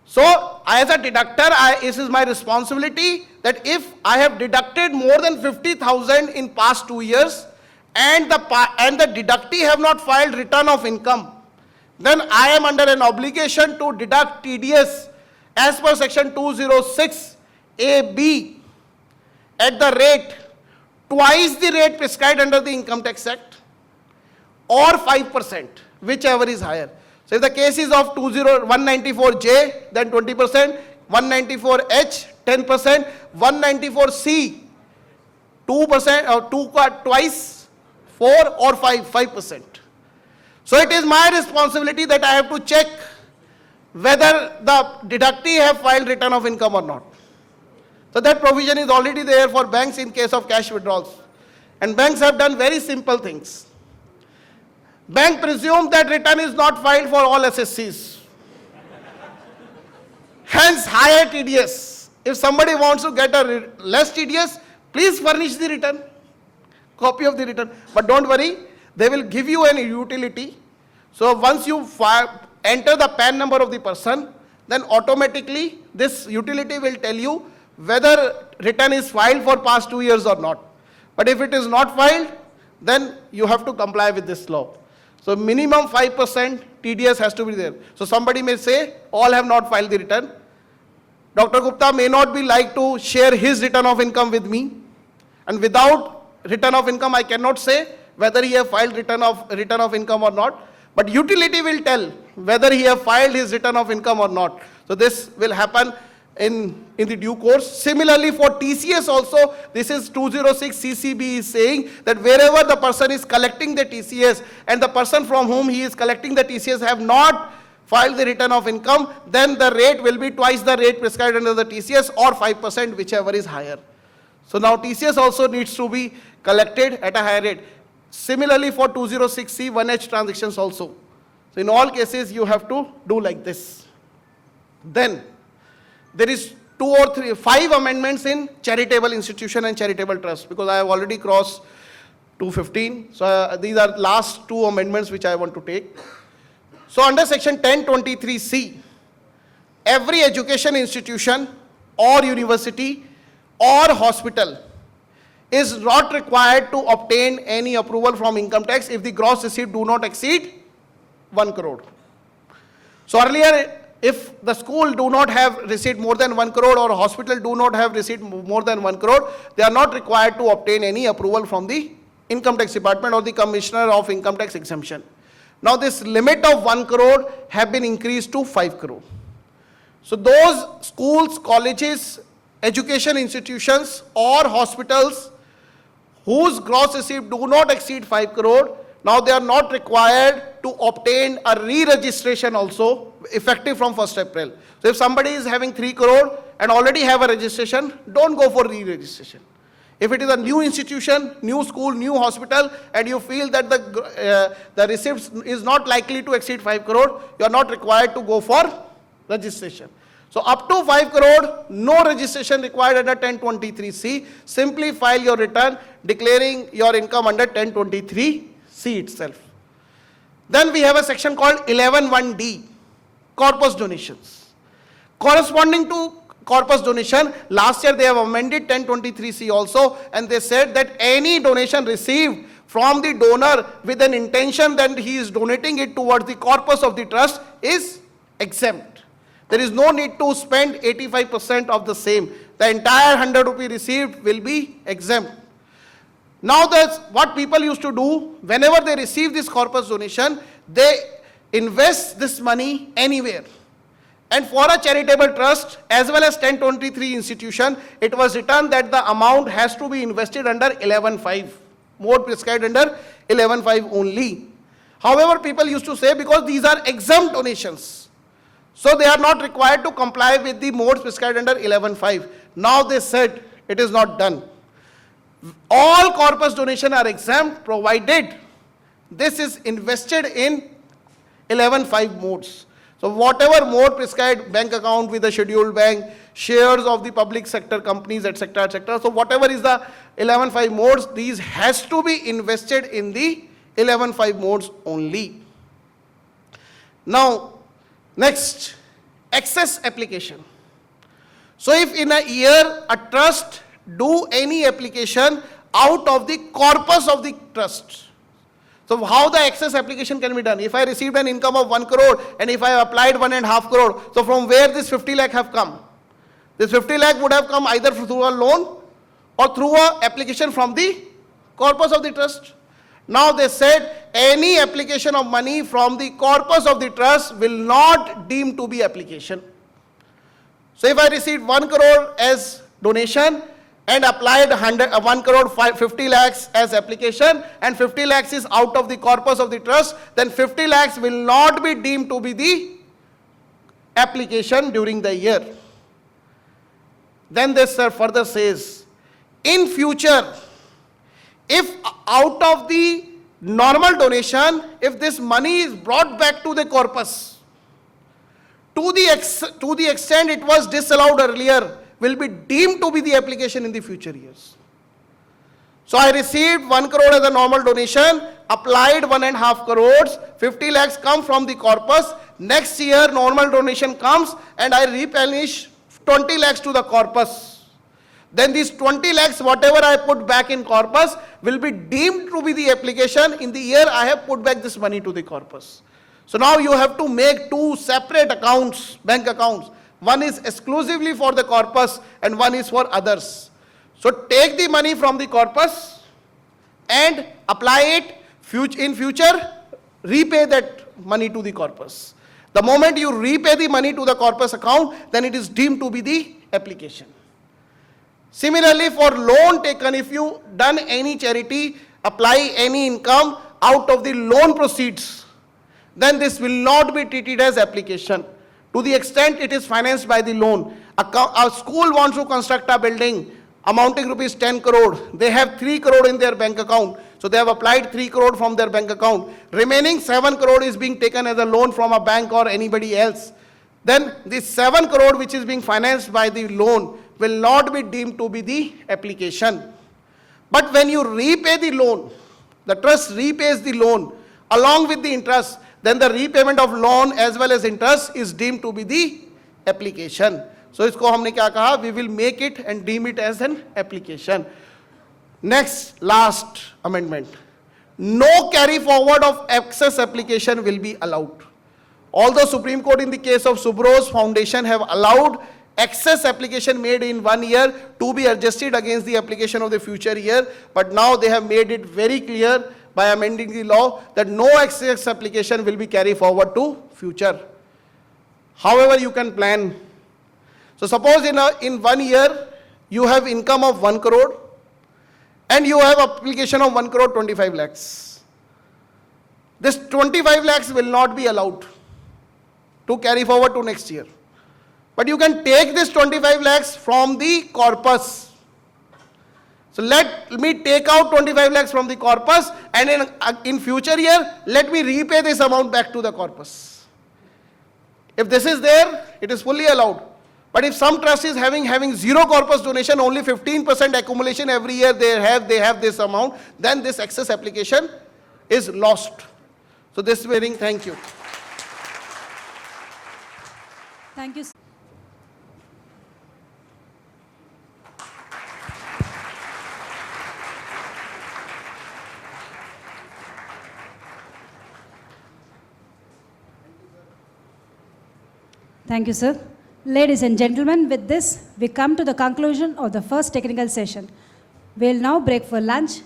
So, as a deductor, it is my responsibility that if I have deducted more than 50,000 in past 2 years and the deductee have not filed return of income, then I am under an obligation to deduct TDS as per section 206AB at the rate twice the rate prescribed under the Income Tax Act or 5%, whichever is higher. So if the case is of 194J, then 20%, 194H, 10%, 194C, 2% or twice, 4 or 5%. So it is my responsibility that I have to check whether the deductee have filed return of income or not. So that provision is already there for banks in case of cash withdrawals. And banks have done very simple things. Bank presumes that return is not filed for all SSCs. Hence higher TDS. If somebody wants to get a less TDS, please furnish the return, copy of the return. But don't worry, they will give you an utility. So once you enter the PAN number of the person, then automatically this utility will tell you whether return is filed for past 2 years or not. But if it is not filed, then you have to comply with this law. So minimum 5% TDS has to be there. So somebody may say, all have not filed the return. Dr. Gupta may not be like to share his return of income with me. And without return of income, I cannot say whether he have filed return of income or not. But utility will tell whether he have filed his return of income or not. So this will happen in the due course. Similarly for TCS also, this is 206 CCB is saying that wherever the person is collecting the TCS and the person from whom he is collecting the TCS have not filed the return of income, then the rate will be twice the rate prescribed under the TCS or 5%, whichever is higher. So now TCS also needs to be collected at a higher rate. Similarly for 206C 1H transactions also. So in all cases you have to do like this. Then there is 5 amendments in charitable institution and charitable trust, because I have already crossed 215. So these are last 2 amendments which I want to take. So under section 1023C, every education institution or university or hospital is not required to obtain any approval from income tax if the gross receipt do not exceed 1 crore. So earlier, if the school do not have receipt more than 1 crore or hospital do not have receipt more than 1 crore, they are not required to obtain any approval from the income tax department or the commissioner of income tax exemption. Now this limit of 1 crore have been increased to 5 crore. So those schools, colleges, education institutions or hospitals whose gross receipt do not exceed 5 crore, now they are not required to obtain a re-registration also effective from 1st April. So if somebody is having 3 crore and already have a registration, don't go for re-registration. If it is a new institution, new school, new hospital, and you feel that the receipts is not likely to exceed 5 crore, you are not required to go for registration. So up to 5 crore, no registration required under 1023C. Simply file your return declaring your income under 1023C itself. Then we have a section called 11(1)D, corpus donations. Corresponding to corpus donation, last year they have amended 1023C also, and they said that any donation received from the donor with an intention that he is donating it towards the corpus of the trust is exempt. There is no need to spend 85% of the same. The entire 100 rupee received will be exempt. Now that's what people used to do. Whenever they receive this corpus donation, they invest this money anywhere. And for a charitable trust as well as 1023 institution, it was written that the amount has to be invested under 11.5. Mode prescribed under 11.5 only. However, people used to say because these are exempt donations, so they are not required to comply with the modes prescribed under 11.5. Now they said it is not done. All corpus donation are exempt provided this is invested in 11.5 modes. So whatever mode prescribed, bank account with a scheduled bank, shares of the public sector companies, etc., etc. So whatever is the 11.5 modes, these has to be invested in the 11.5 modes only. Now, next, excess application. So if in a year a trust do any application out of the corpus of the trust, so how the excess application can be done? If I received an income of 1 crore and if I applied 1.5 crore, so from where this 50 lakh have come? This 50 lakh would have come either through a loan or through a application from the corpus of the trust. Now they said any application of money from the corpus of the trust will not deem to be application. So if I received 1 crore as donation and applied 1 crore 50 lakhs as application, and 50 lakhs is out of the corpus of the trust, then 50 lakhs will not be deemed to be the application during the year. Then this further says, in future, if out of the normal donation, if this money is brought back to the corpus, to the extent it was disallowed earlier, will be deemed to be the application in the future years. So I received 1 crore as a normal donation, applied 1.5 crores, 50 lakhs come from the corpus. Next year normal donation comes and I replenish 20 lakhs to the corpus. Then these 20 lakhs, whatever I put back in corpus, will be deemed to be the application in the year I have put back this money to the corpus. So now you have to make two separate accounts, bank accounts. One is exclusively for the corpus and one is for others. So take the money from the corpus and apply it. In future, repay that money to the corpus. The moment you repay the money to the corpus account, then it is deemed to be the application. Similarly, for loan taken, if you done any charity, apply any income out of the loan proceeds, then this will not be treated as application. To the extent it is financed by the loan. A school wants to construct a building amounting rupees 10 crore. They have 3 crore in their bank account. So they have applied 3 crore from their bank account. Remaining 7 crore is being taken as a loan from a bank or anybody else. Then this 7 crore which is being financed by the loan will not be deemed to be the application. But when you repay the loan, the trust repays the loan along with the interest, then the repayment of loan as well as interest is deemed to be the application. So isko humne kya kaha? We will make it and deem it as an application. Next, last amendment. No carry forward of excess application will be allowed. Although Supreme Court in the case of Subros Foundation have allowed excess application made in 1 year to be adjusted against the application of the future year, but now they have made it very clear by amending the law that no excess application will be carried forward to future. However, you can plan. So suppose in 1 year you have income of 1 crore and you have application of 1 crore 25 lakhs. This 25 lakhs will not be allowed to carry forward to next year. But you can take this 25 lakhs from the corpus. So let me take out 25 lakhs from the corpus and in future year, let me repay this amount back to the corpus. If this is there, it is fully allowed. But if some trust is having zero corpus donation, only 15% accumulation every year they have this amount, then this excess application is lost. So this hearing, thank you. Thank you. Thank you, sir. Ladies and gentlemen, with this, we come to the conclusion of the first technical session. We will now break for lunch.